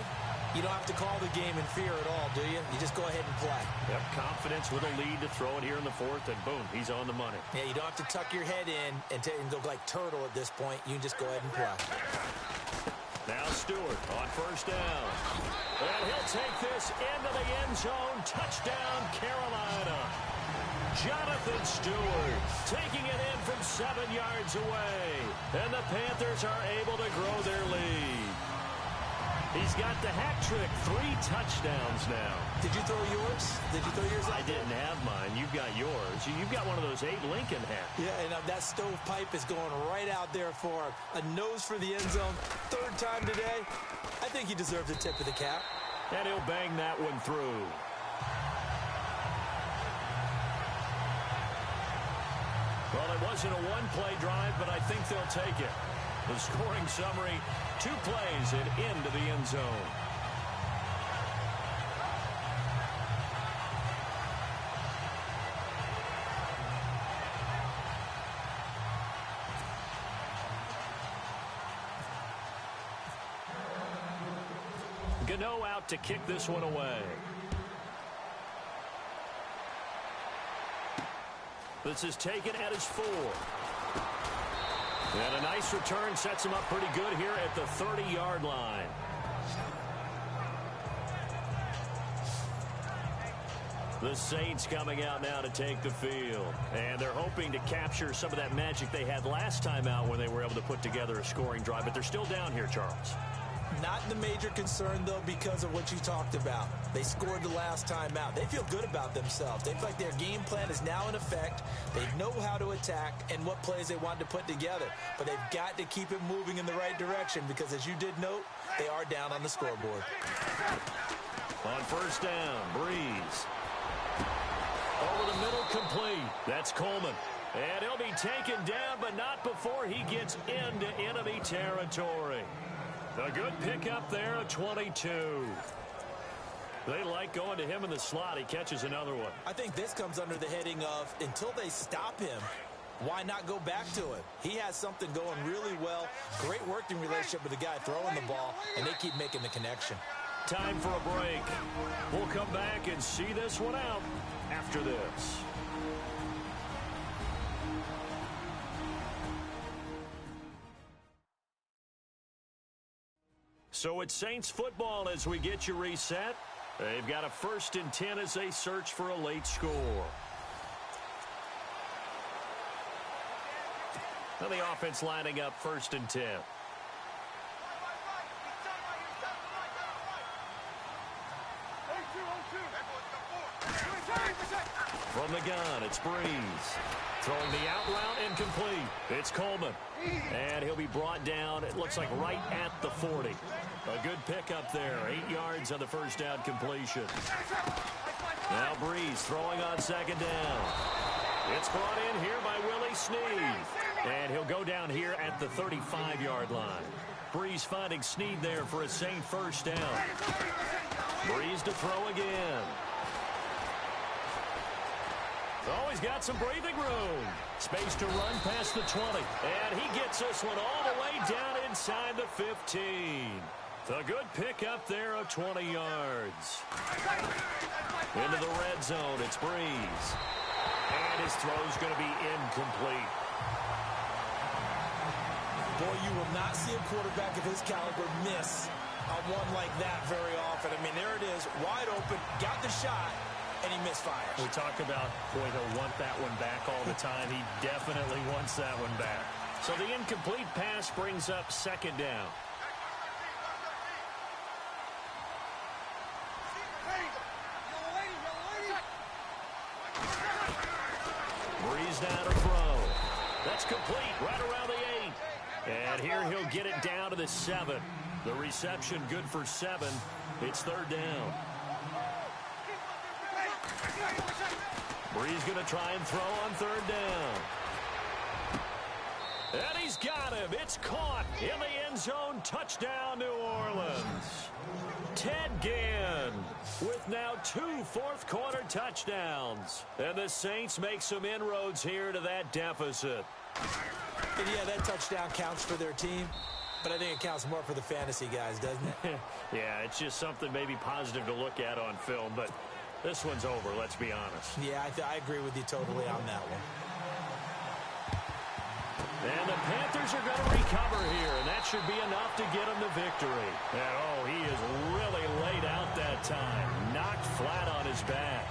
you don't have to call the game in fear at all, do you? You just go ahead and play. Yep, confidence with a lead to throw it here in the fourth, and boom, he's on the money. Yeah, you don't have to tuck your head in and go like turtle at this point. You can just go ahead and play. Now Stewart on first down. And he'll take this into the end zone. Touchdown, Carolina. Jonathan Stewart taking it in from 7 yards away. And the Panthers are able to grow their lead. He's got the hat trick, 3 touchdowns now. Did you throw yours? Did you throw yours out I didn't have mine. You've got yours. You've got one of those Abe Lincoln hats. Yeah, and that stovepipe is going right out there for a nose for the end zone. 3rd time today. I think he deserves a tip of the cap. And he'll bang that one through. Well, it wasn't a one-play drive, but I think they'll take it. The scoring summary, 2 plays and into the end zone. Gano out to kick this one away. This is taken at his 4. And a nice return sets him up pretty good here at the 30-yard line. The Saints coming out now to take the field. And they're hoping to capture some of that magic they had last time out when they were able to put together a scoring drive. But they're still down here, Charles. Not the major concern, though, because of what you talked about. They scored the last time out. They feel good about themselves. They feel like their game plan is now in effect. They know how to attack and what plays they want to put together. But they've got to keep it moving in the right direction because, as you did note, they are down on the scoreboard. On first down, Breeze. Over the middle, complete. That's Coleman. And he'll be taken down, but not before he gets into enemy territory. A good pickup there at 22. They like going to him in the slot. He catches another one. I think this comes under the heading of until they stop him, why not go back to him? He has something going really well. Great working relationship with the guy throwing the ball, and they keep making the connection. Time for a break. We'll come back and see this one out after this. So it's Saints football as we get you reset. They've got a 1st and 10 as they search for a late score. Now the offense lining up 1st and 10. From the gun, it's Breeze. Throwing the out route incomplete. It's Coleman. And he'll be brought down, it looks like right at the 40. A good pickup there. 8 yards on the first down completion. Now Breeze throwing on 2nd down. It's brought in here by Willie Snead. And he'll go down here at the 35-yard line. Breeze finding Snead there for a Saint first down. Breeze to throw again. Oh, he's got some breathing room. Space to run past the 20. And he gets this one all the way down inside the 15. A good pickup there of 20 yards. Into the red zone, it's Breeze. And his throw's going to be incomplete. Boy, you will not see a quarterback of his caliber miss a one like that very often. I mean, there it is, wide open, got the shot, and he misfires. We talk about, boy, he'll want that one back all the time. He definitely wants that one back. So the incomplete pass brings up second down. Breeze now to throw. That's complete right around the 8. And here he'll get it down to the 7. The reception good for 7. It's third down. Breeze going to try and throw on third down. And he's got him. It's caught in the end zone. Touchdown, New Orleans. Ted Ginn with now 2 fourth-quarter touchdowns. And the Saints make some inroads here to that deficit. And yeah, that touchdown counts for their team, but I think it counts more for the fantasy guys, doesn't it? Yeah, it's just something maybe positive to look at on film, but this one's over, let's be honest. Yeah, I agree with you totally on that one. And the Panthers are going to recover here, and that should be enough to get them the victory. And, oh, he is really laid out that time, knocked flat on his back.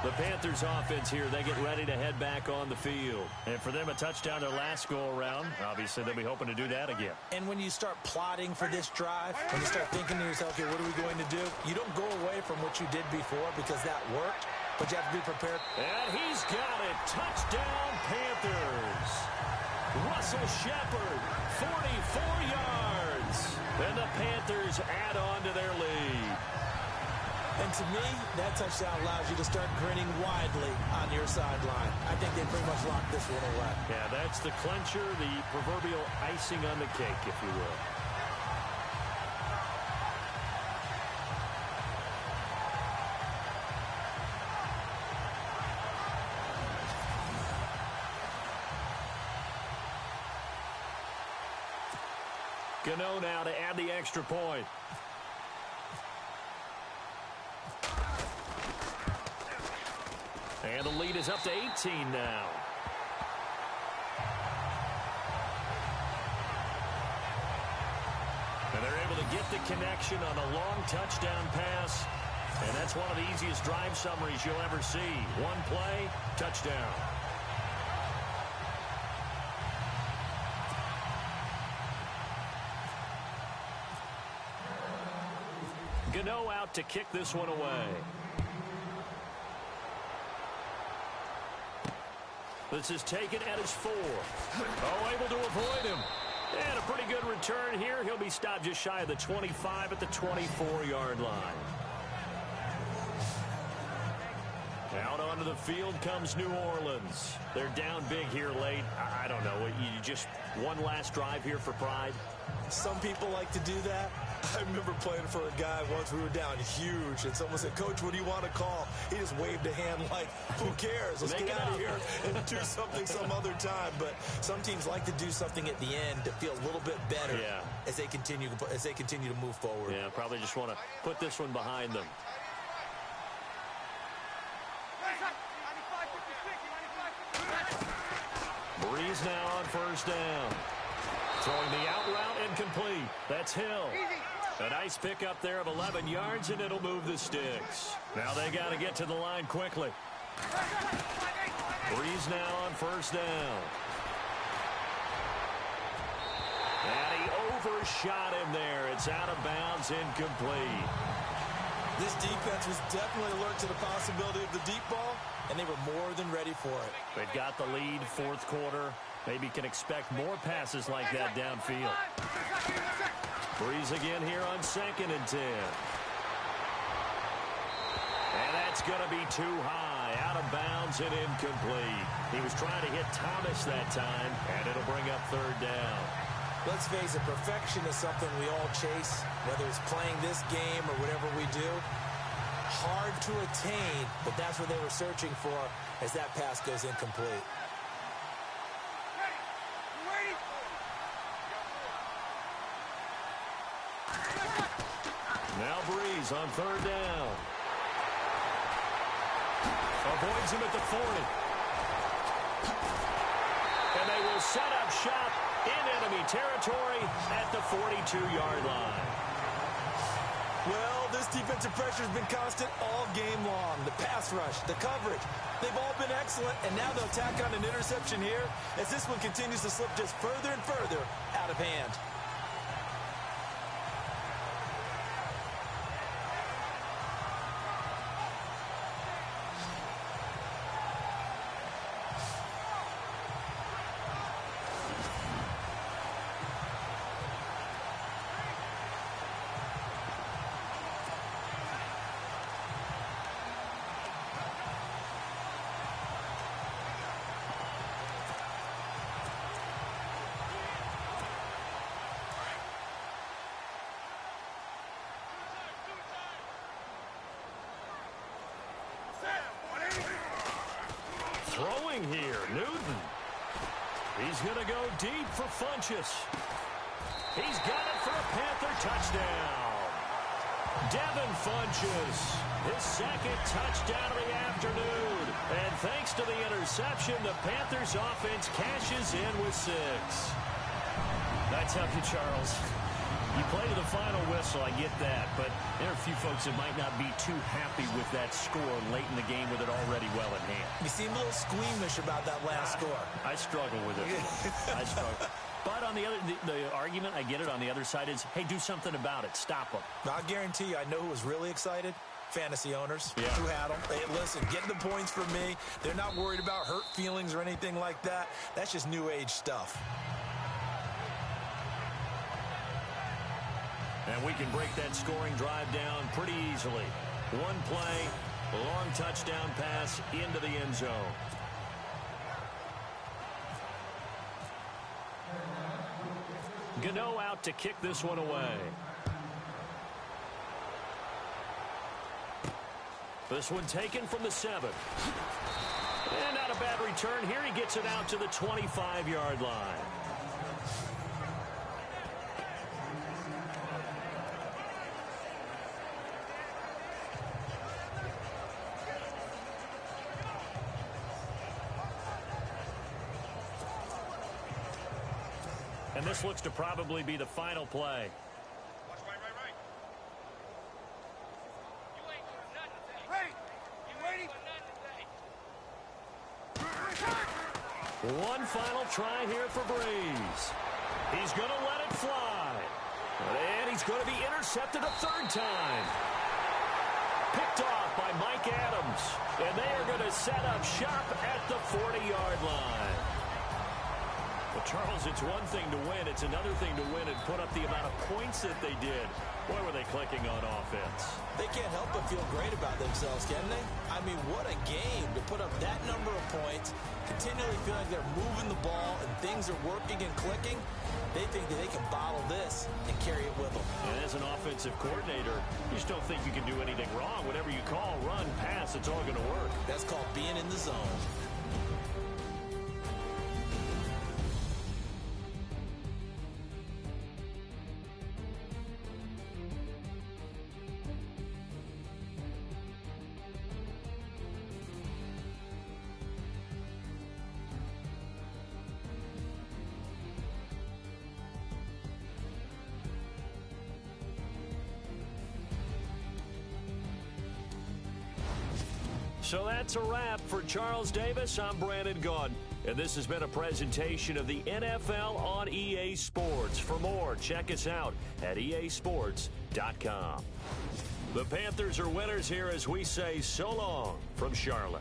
The Panthers offense here, they get ready to head back on the field. And for them, a touchdown their last go-around. Obviously, they'll be hoping to do that again. And when you start plotting for this drive, when you start thinking to yourself, okay, what are we going to do? You don't go away from what you did before because that worked, but you have to be prepared. And he's got it. Touchdown, Panthers. Russell Shepard, 44 yards. And the Panthers add on to their lead. And to me, that touchdown allows you to start grinning widely on your sideline. I think they pretty much locked this one away. Yeah, that's the clincher, the proverbial icing on the cake, if you will. Gano now to add the extra point. And the lead is up to 18 now. And they're able to get the connection on a long touchdown pass. And that's one of the easiest drive summaries you'll ever see. One play, touchdown. Gano out to kick this one away. This is taken at his 4. Oh, able to avoid him. And a pretty good return here. He'll be stopped just shy of the 25 at the 24-yard line. Out onto the field comes New Orleans. They're down big here late. I don't know. You just one last drive here for pride? Some people like to do that. I remember playing for a guy once. We were down huge, and someone said, "Coach, what do you want to call?" He just waved a hand like, who cares? Let's get out of here and do something some other time. But some teams like to do something at the end to feel a little bit better as they continue to move forward. Yeah, probably just want to put this one behind them. Breeze now on first down. Throwing the out route incomplete. That's Hill. A nice pickup there of 11 yards, and it'll move the sticks. Now they got to get to the line quickly. Breeze now on first down. And he overshot him there. It's out of bounds, incomplete. This defense was definitely alert to the possibility of the deep ball, and they were more than ready for it. They've got the lead, fourth quarter. Maybe can expect more passes like that downfield. Breeze again here on 2nd and 10. And that's going to be too high, out of bounds and incomplete. He was trying to hit Thomas that time, and it'll bring up third down. Let's face it, perfection is something we all chase, whether it's playing this game or whatever we do. Hard to attain, but that's what they were searching for as that pass goes incomplete. Now Breeze on third down. Avoids him at the 40. And they will set up shop in enemy territory at the 42-yard line. Well, this defensive pressure has been constant all game long. The pass rush, the coverage, they've all been excellent, and now they'll tack on an interception here as this one continues to slip just further and further out of hand. Throwing here, Newton. He's going to go deep for Funchess. He's got it for a Panther touchdown. Devin Funchess, his second touchdown of the afternoon. And thanks to the interception, the Panthers offense cashes in with 6. I tell you, Charles, you play to the final whistle, I get that, but there are a few folks that might not be too happy with that score late in the game with it already well in hand. You seem a little squeamish about that last score. I struggle with it. I struggle. But on the other, the argument, I get it, on the other side is, hey, do something about it. Stop them. I guarantee you, I know who was really excited. Fantasy owners who had them. Hey, listen, get the points for me. They're not worried about hurt feelings or anything like that. That's just new age stuff. And we can break that scoring drive down pretty easily. One play, long touchdown pass into the end zone. Gano out to kick this one away. This one taken from the 7. And not a bad return here. He gets it out to the 25-yard line. And this looks to probably be the final play. Watch right. You waiting? One final try here for Breeze. He's going to let it fly. And he's going to be intercepted a third time. Picked off by Mike Adams. And they are going to set up shop at the 40-yard line. Well, Charles, it's one thing to win. It's another thing to win and put up the amount of points that they did. Boy, were they clicking on offense. They can't help but feel great about themselves, can they? I mean, what a game to put up that number of points, continually feel like they're moving the ball and things are working and clicking. They think that they can bottle this and carry it with them. And as an offensive coordinator, you just don't think you can do anything wrong. Whatever you call, run, pass, it's all going to work. That's called being in the zone. So that's a wrap for Charles Davis. I'm Brandon Gaudin, and this has been a presentation of the NFL on EA Sports. For more, check us out at easports.com. The Panthers are winners here as we say so long from Charlotte.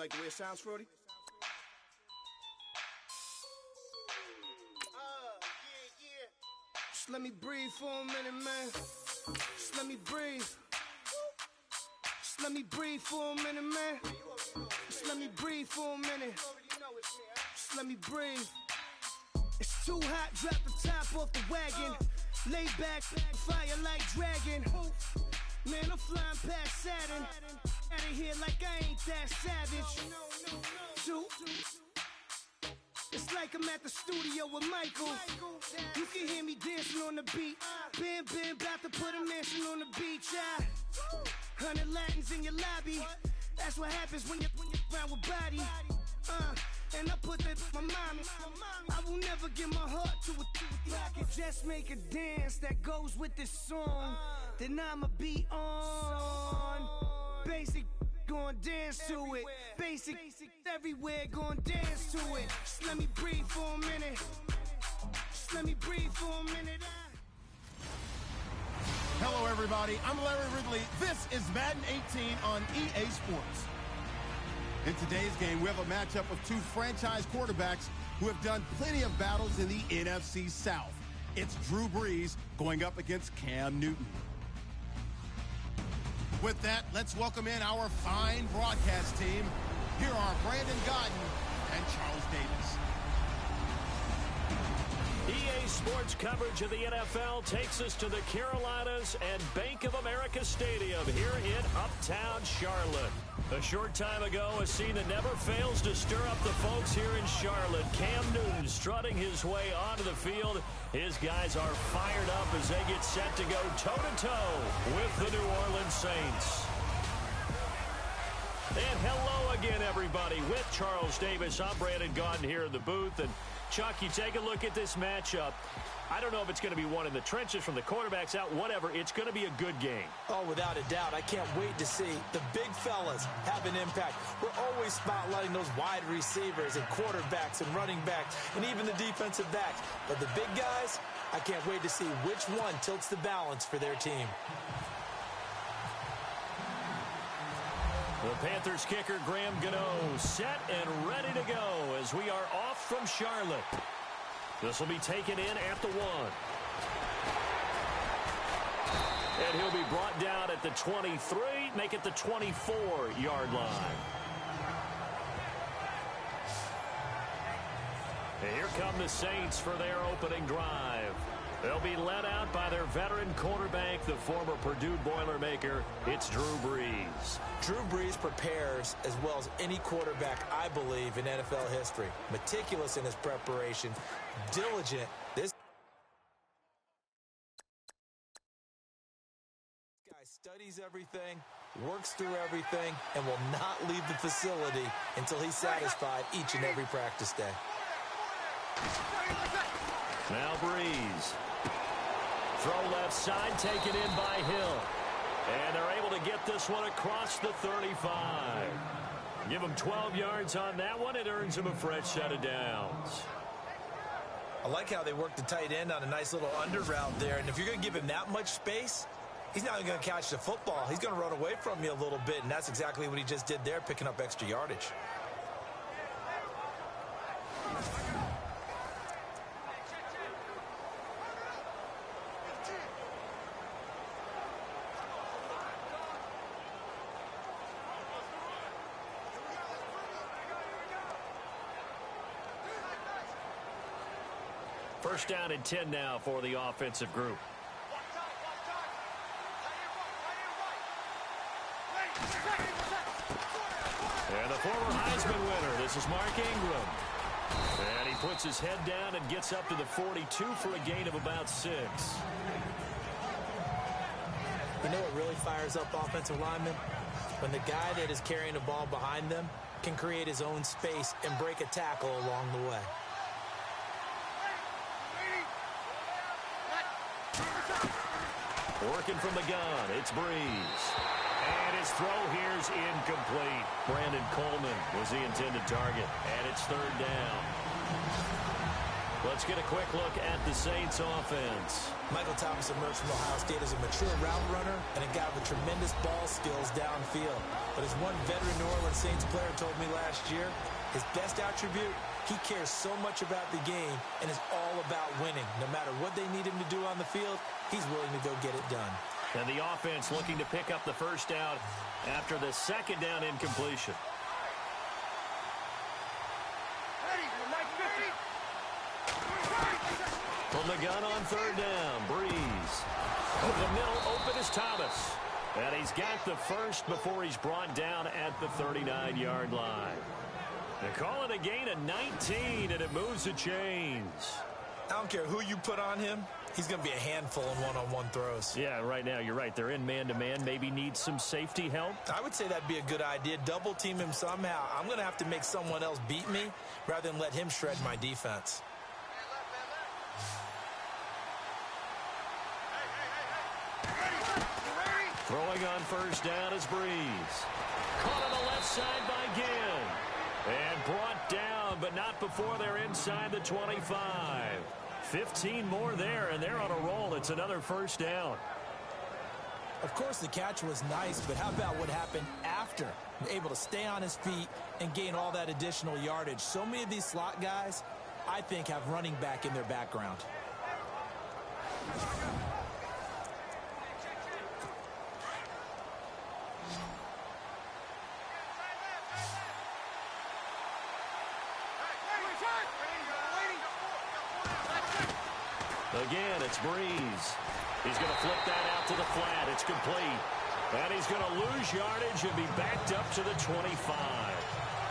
like the way it sounds, Frody? Just let me breathe for a minute, man. Just let me breathe. Just let me breathe for a minute, man. Just let me breathe for a minute. Just let me breathe. It's too hot, drop the top off the wagon. Lay back, fire like dragon. Man, I'm flying past Saturn. Out of here like I ain't that savage. Two. It's like I'm at the studio with Michael. You can hear me dancing on the beat. Bam, bam, about to put a mansion on the beach. 100 Latins in your lobby. That's what happens when you're around with body. And I put that with my mama. I will never give my heart to it. If I could just make a dance that goes with this song, then I'ma be on. Basic, gon' dance to it. Basic, everywhere, gon' dance to it. Just let me breathe for a minute. Just let me breathe for a minute. Hello, everybody. I'm Larry Ridley. This is Madden 18 on EA Sports. In today's game, we have a matchup of two franchise quarterbacks who have done plenty of battles in the NFC South. It's Drew Brees going up against Cam Newton. With that, let's welcome in our fine broadcast team. Here are Brandon Godden and Charles Davis. EA Sports coverage of the NFL takes us to the Carolinas and Bank of America Stadium here in Uptown Charlotte. A short time ago, a scene that never fails to stir up the folks here in Charlotte. Cam Newton strutting his way onto the field. His guys are fired up as they get set to go toe-to-toe with the New Orleans Saints. And hello again, everybody. With Charles Davis, I'm Brandon Godden here in the booth. And Chuck, you take a look at this matchup. I don't know if it's going to be one in the trenches from the quarterbacks out, whatever. It's going to be a good game. Oh, without a doubt. I can't wait to see the big fellas have an impact. We're always spotlighting those wide receivers and quarterbacks and running backs and even the defensive backs. But the big guys, I can't wait to see which one tilts the balance for their team. The Panthers kicker, Graham Gano, set and ready to go as we are off from Charlotte. This will be taken in at the 1. And he'll be brought down at the 23, make it the 24-yard line. And here come the Saints for their opening drive. They'll be led out by their veteran quarterback, the former Purdue Boilermaker. It's Drew Brees. Drew Brees prepares as well as any quarterback, I believe, in NFL history. Meticulous in his preparation, diligent. This guy studies everything, works through everything, and will not leave the facility until he's satisfied each and every practice day. Now Brees. Throw left side, taken in by Hill. And they're able to get this one across the 35. Give him 12 yards on that one. It earns him a fresh set of downs. I like how they work the tight end on a nice little under route there. And if you're going to give him that much space, he's not going to catch the football. He's going to run away from you a little bit, and that's exactly what he just did there, picking up extra yardage. First down and 10 now for the offensive group. And the former Heisman winner, this is Mark Ingram. And he puts his head down and gets up to the 42 for a gain of about 6. You know what really fires up offensive linemen? When the guy that is carrying the ball behind them can create his own space and break a tackle along the way. Working from the gun, it's Brees. And his throw here's incomplete. Brandon Coleman was the intended target, and it's third down. Let's get a quick look at the Saints offense. Michael Thomas emerged from Ohio State as a mature route runner and a guy with tremendous ball skills downfield. But as one veteran New Orleans Saints player told me last year, his best attribute, he cares so much about the game and is all about winning. No matter what they need him to do on the field, he's willing to go get it done. And the offense looking to pick up the first down after the second down incompletion. From the gun on third down, Breeze. Over the middle, open is Thomas. And he's got the first before he's brought down at the 39-yard line. They call it a gain of 19, and it moves the chains. I don't care who you put on him. He's going to be a handful in one-on-one throws. Yeah, right now, you're right. They're in man-to-man. Maybe need some safety help. I would say that'd be a good idea. Double team him somehow. I'm going to have to make someone else beat me rather than let him shred my defense. Throwing on first down is Breeze. Caught on the left side by Ginn. And brought down, but not before they're inside the 25. 15 more there, and they're on a roll. It's another first down. Of course, the catch was nice, but how about what happened after? Able to stay on his feet and gain all that additional yardage. So many of these slot guys, I think, have running back in their background. Again, it's Breeze. He's going to flip that out to the flat. It's complete. And he's going to lose yardage and be backed up to the 25.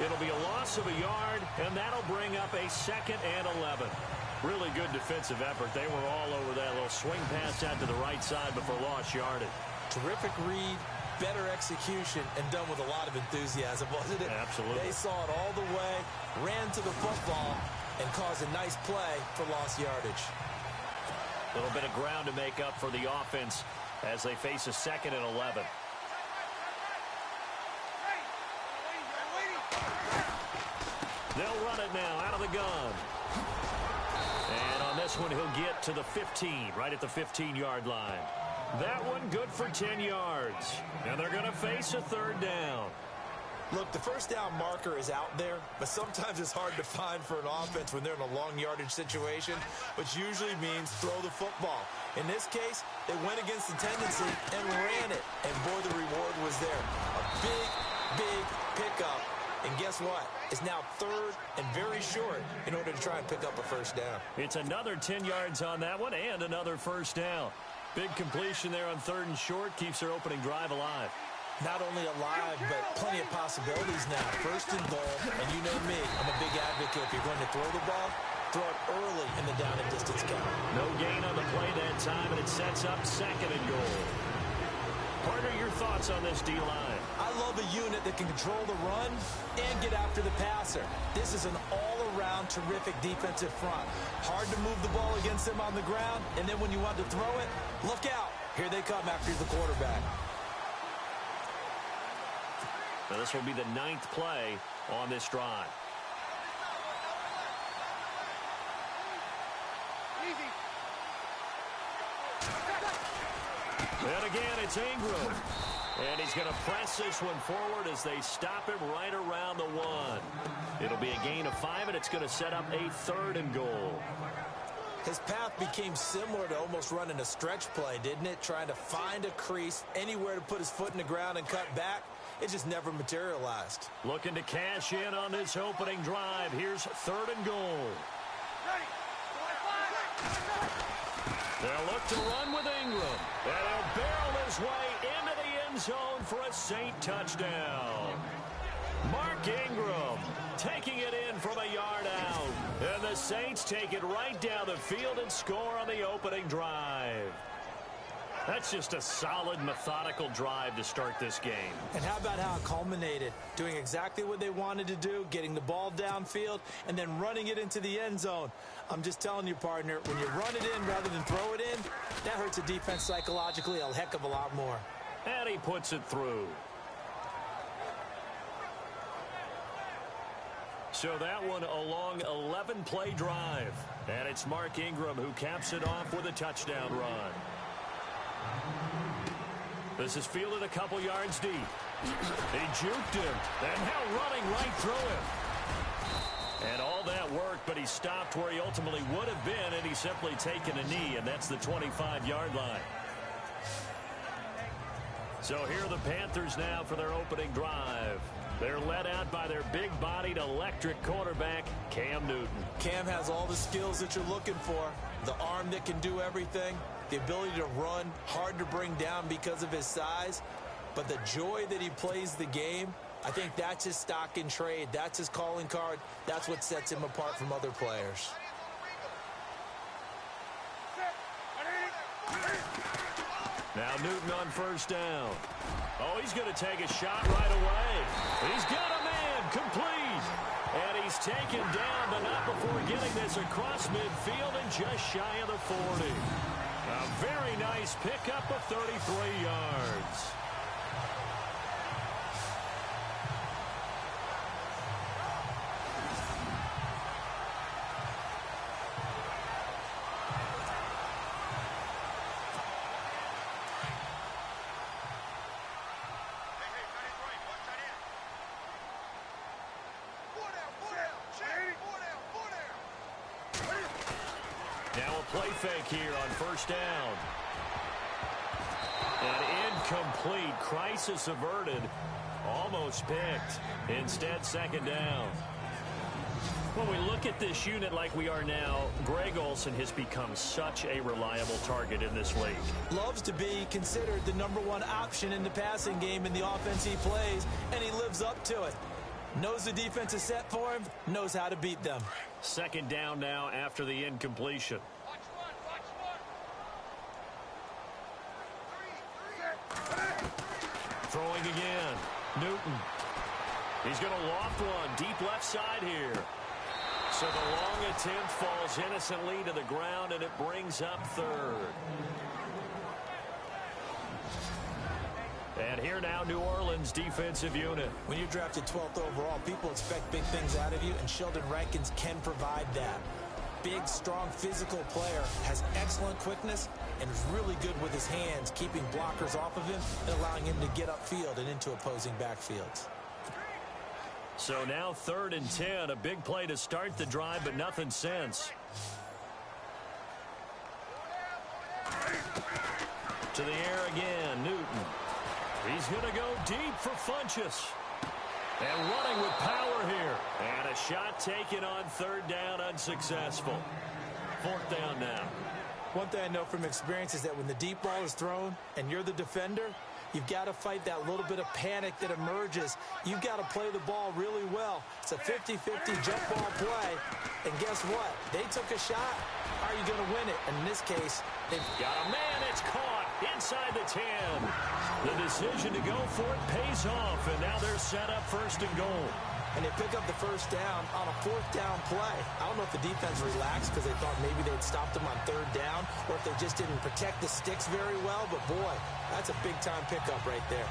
It'll be a loss of a yard, and that'll bring up a 2nd and 11. Really good defensive effort. They were all over that little swing pass out to the right side before lost yardage. Terrific read, better execution, and done with a lot of enthusiasm, wasn't it? Absolutely. They saw it all the way, ran to the football, and caused a nice play for lost yardage. A little bit of ground to make up for the offense as they face a 2nd and 11. They'll run it now out of the gun. And on this one, he'll get to the 15, right at the 15-yard line. That one good for 10 yards. And they're going to face a 3rd down. Look, the first down marker is out there, but sometimes it's hard to find for an offense when they're in a long yardage situation, which usually means throw the football. In this case, they went against the tendency and ran it, and boy, the reward was there. A big, big pickup, and guess what? It's now 3rd and very short in order to try and pick up a first down. It's another 10 yards on that one and another first down. Big completion there on 3rd and short keeps their opening drive alive. Not only alive, but plenty of possibilities now. 1st and goal, and you know me, I'm a big advocate. If you're going to throw the ball, throw it early in the down and distance count. No gain on the play that time, and it sets up 2nd and goal. Partner, your thoughts on this D-line? I love a unit that can control the run and get after the passer. This is an all-around terrific defensive front. Hard to move the ball against them on the ground, and then when you want to throw it, look out. Here they come after the quarterback. Now this will be the 9th play on this drive. And again, it's Ingram. And he's going to press this one forward as they stop him right around the 1. It'll be a gain of 5, and it's going to set up a 3rd and goal. His path became similar to almost running a stretch play, didn't it? Trying to find a crease, anywhere to put his foot in the ground and cut back. It just never materialized. Looking to cash in on this opening drive. Here's 3rd and goal. They'll look to run with Ingram. And he'll barrel his way into the end zone for a Saint touchdown. Mark Ingram taking it in from a yard out. And the Saints take it right down the field and score on the opening drive. That's just a solid, methodical drive to start this game. And how about how it culminated? Doing exactly what they wanted to do, getting the ball downfield, and then running it into the end zone. I'm just telling you, partner, when you run it in rather than throw it in, that hurts a defense psychologically a heck of a lot more. And he puts it through. So that one a long 11-play drive. And it's Mark Ingram who caps it off with a touchdown run. This is fielded a couple yards deep. He juked him, and now running right through him. And all that work, but he stopped where he ultimately would have been, and he's simply taken a knee, and that's the 25-yard line. So here are the Panthers now for their opening drive. They're led out by their big-bodied electric quarterback, Cam Newton. Cam has all the skills that you're looking for. The arm that can do everything, the ability to run, hard to bring down because of his size, but the joy that he plays the game, I think that's his stock in trade. That's his calling card. That's what sets him apart from other players. Now Newton on first down. Oh, he's going to take a shot right away. He's got a man complete. And he's taken down, but not before getting this across midfield and just shy of the 40. A very nice pickup of 33 yards. Now a play fake here on first down. An incomplete, crisis averted, almost picked. Instead, second down. When we look at this unit like we are now, Greg Olsen has become such a reliable target in this league. Loves to be considered the #1 option in the passing game in the offense he plays, and he lives up to it. Knows the defense is set for him, knows how to beat them. Second down now after the incompletion. Throwing again. Newton. He's going to loft one deep left side here. So the long attempt falls innocently to the ground, and it brings up third. And here now, New Orleans defensive unit. When you're drafted 12th overall, people expect big things out of you, and Sheldon Rankins can provide that. Big, strong, physical player, has excellent quickness, and is really good with his hands, keeping blockers off of him and allowing him to get upfield and into opposing backfields. So now 3rd and 10, a big play to start the drive, but nothing since. To the air again, Newton. He's going to go deep for Funchess. And running with power here. And a shot taken on 3rd down, unsuccessful. 4th down now. One thing I know from experience is that when the deep ball is thrown and you're the defender, you've got to fight that little bit of panic that emerges. You've got to play the ball really well. It's a 50-50 jump ball play. And guess what? They took a shot. How are you going to win it? And in this case, they've got a man. It's caught inside the 10. The decision to go for it pays off. And now they're set up 1st and goal. And they pick up the 1st down on a 4th down play. I don't know if the defense relaxed because they thought maybe they'd stopped them on 3rd down, or if they just didn't protect the sticks very well. But, boy, that's a big-time pickup right there.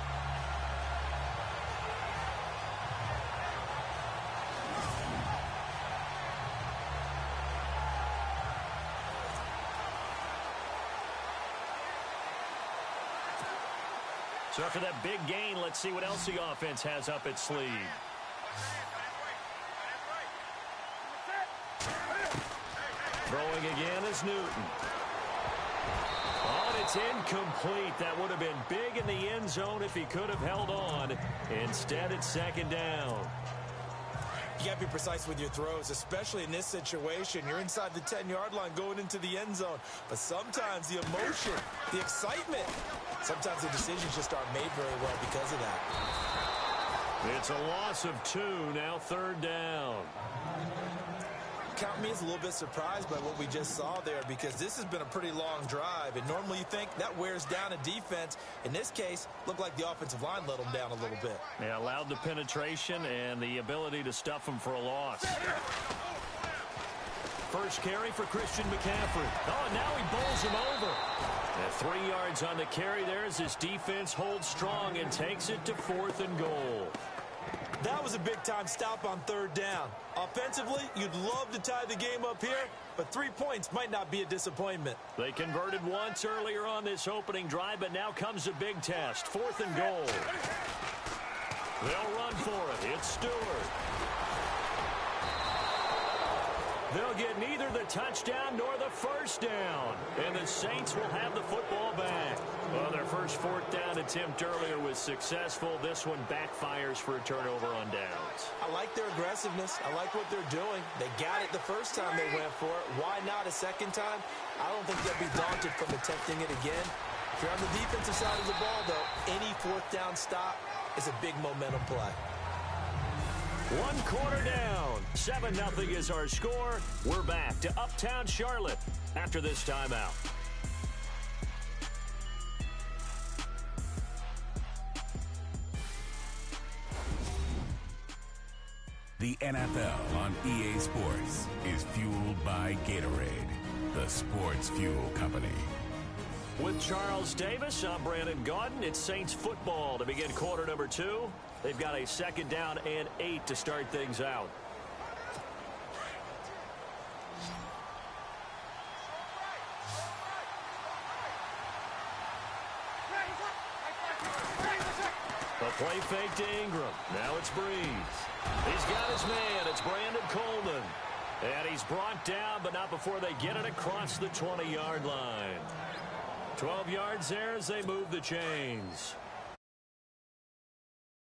So after that big gain, let's see what else the offense has up its sleeve. Throwing again is Newton. Oh, and it's incomplete. That would have been big in the end zone if he could have held on. Instead, it's 2nd down. You got to be precise with your throws, especially in this situation. You're inside the 10-yard line going into the end zone. But sometimes the emotion, the excitement, sometimes the decisions just aren't made very well because of that. It's a loss of 2, now 3rd down. Count me as a little bit surprised by what we just saw there, because this has been a pretty long drive, and normally you think that wears down a defense. In this case, looked like the offensive line let them down a little bit. Yeah, allowed the penetration and the ability to stuff them for a loss. First carry for Christian McCaffrey. Oh, and now he bowls him over. And 3 yards on the carry there as his defense holds strong and takes it to 4th and goal. That was a big-time stop on third down. Offensively, you'd love to tie the game up here, but 3 points might not be a disappointment. They converted once earlier on this opening drive, but now comes a big test. 4th and goal. They'll run for it. It's Stewart. They'll get neither the touchdown nor the first down. And the Saints will have the football back. Well, their first 4th down attempt earlier was successful. This one backfires for a turnover on downs. I like their aggressiveness. I like what they're doing. They got it the first time they went for it. Why not a second time? I don't think they'll be daunted from attempting it again. If you're on the defensive side of the ball, though, any 4th down stop is a big momentum play. 1 quarter down. 7-0 is our score. We're back to Uptown Charlotte after this timeout. The NFL on EA Sports is fueled by Gatorade, the sports fuel company. With Charles Davis, I'm Brandon Gaudin. It's Saints football to begin quarter number 2. They've got a 2nd down and 8 to start things out. A play fake to Ingram. Now it's Breeze. He's got his man. It's Brandon Coleman. And he's brought down, but not before they get it across the 20-yard line. 12 yards there as they move the chains.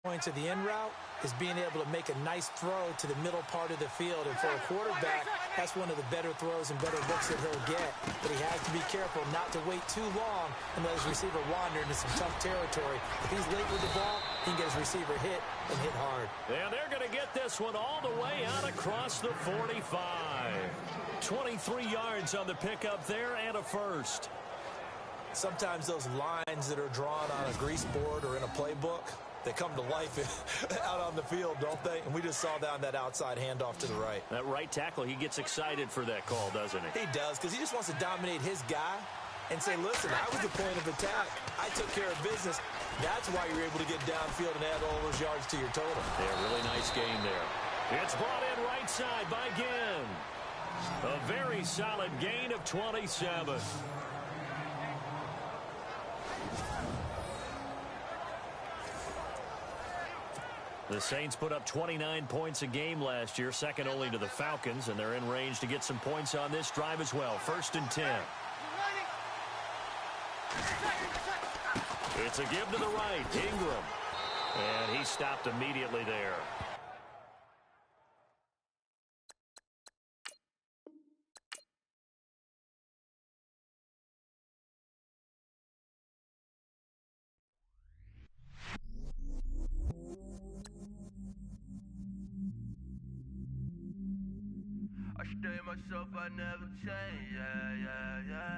Point to the in route is being able to make a nice throw to the middle part of the field. And for a quarterback, that's one of the better throws and better looks that he'll get. But he has to be careful not to wait too long and let his receiver wander into some tough territory. If he's late with the ball, he can get his receiver hit and hit hard. And they're going to get this one all the way out across the 45. 23 yards on the pickup there and a first. Sometimes those lines that are drawn on a grease board or in a playbook, they come to life out on the field, don't they? And we just saw that on that outside handoff to the right. That right tackle, he gets excited for that call, doesn't he? He does, because he just wants to dominate his guy and say, listen, I was the point of attack. I took care of business. That's why you're able to get downfield and add all those yards to your total. Yeah, really nice game there. It's brought in right side by Ginn. A very solid gain of 27. The Saints put up 29 points a game last year, second only to the Falcons, and they're in range to get some points on this drive as well. 1st and 10. It's a give to the right, Ingram. And he stopped immediately there. I stay myself, I never change, yeah, yeah, yeah.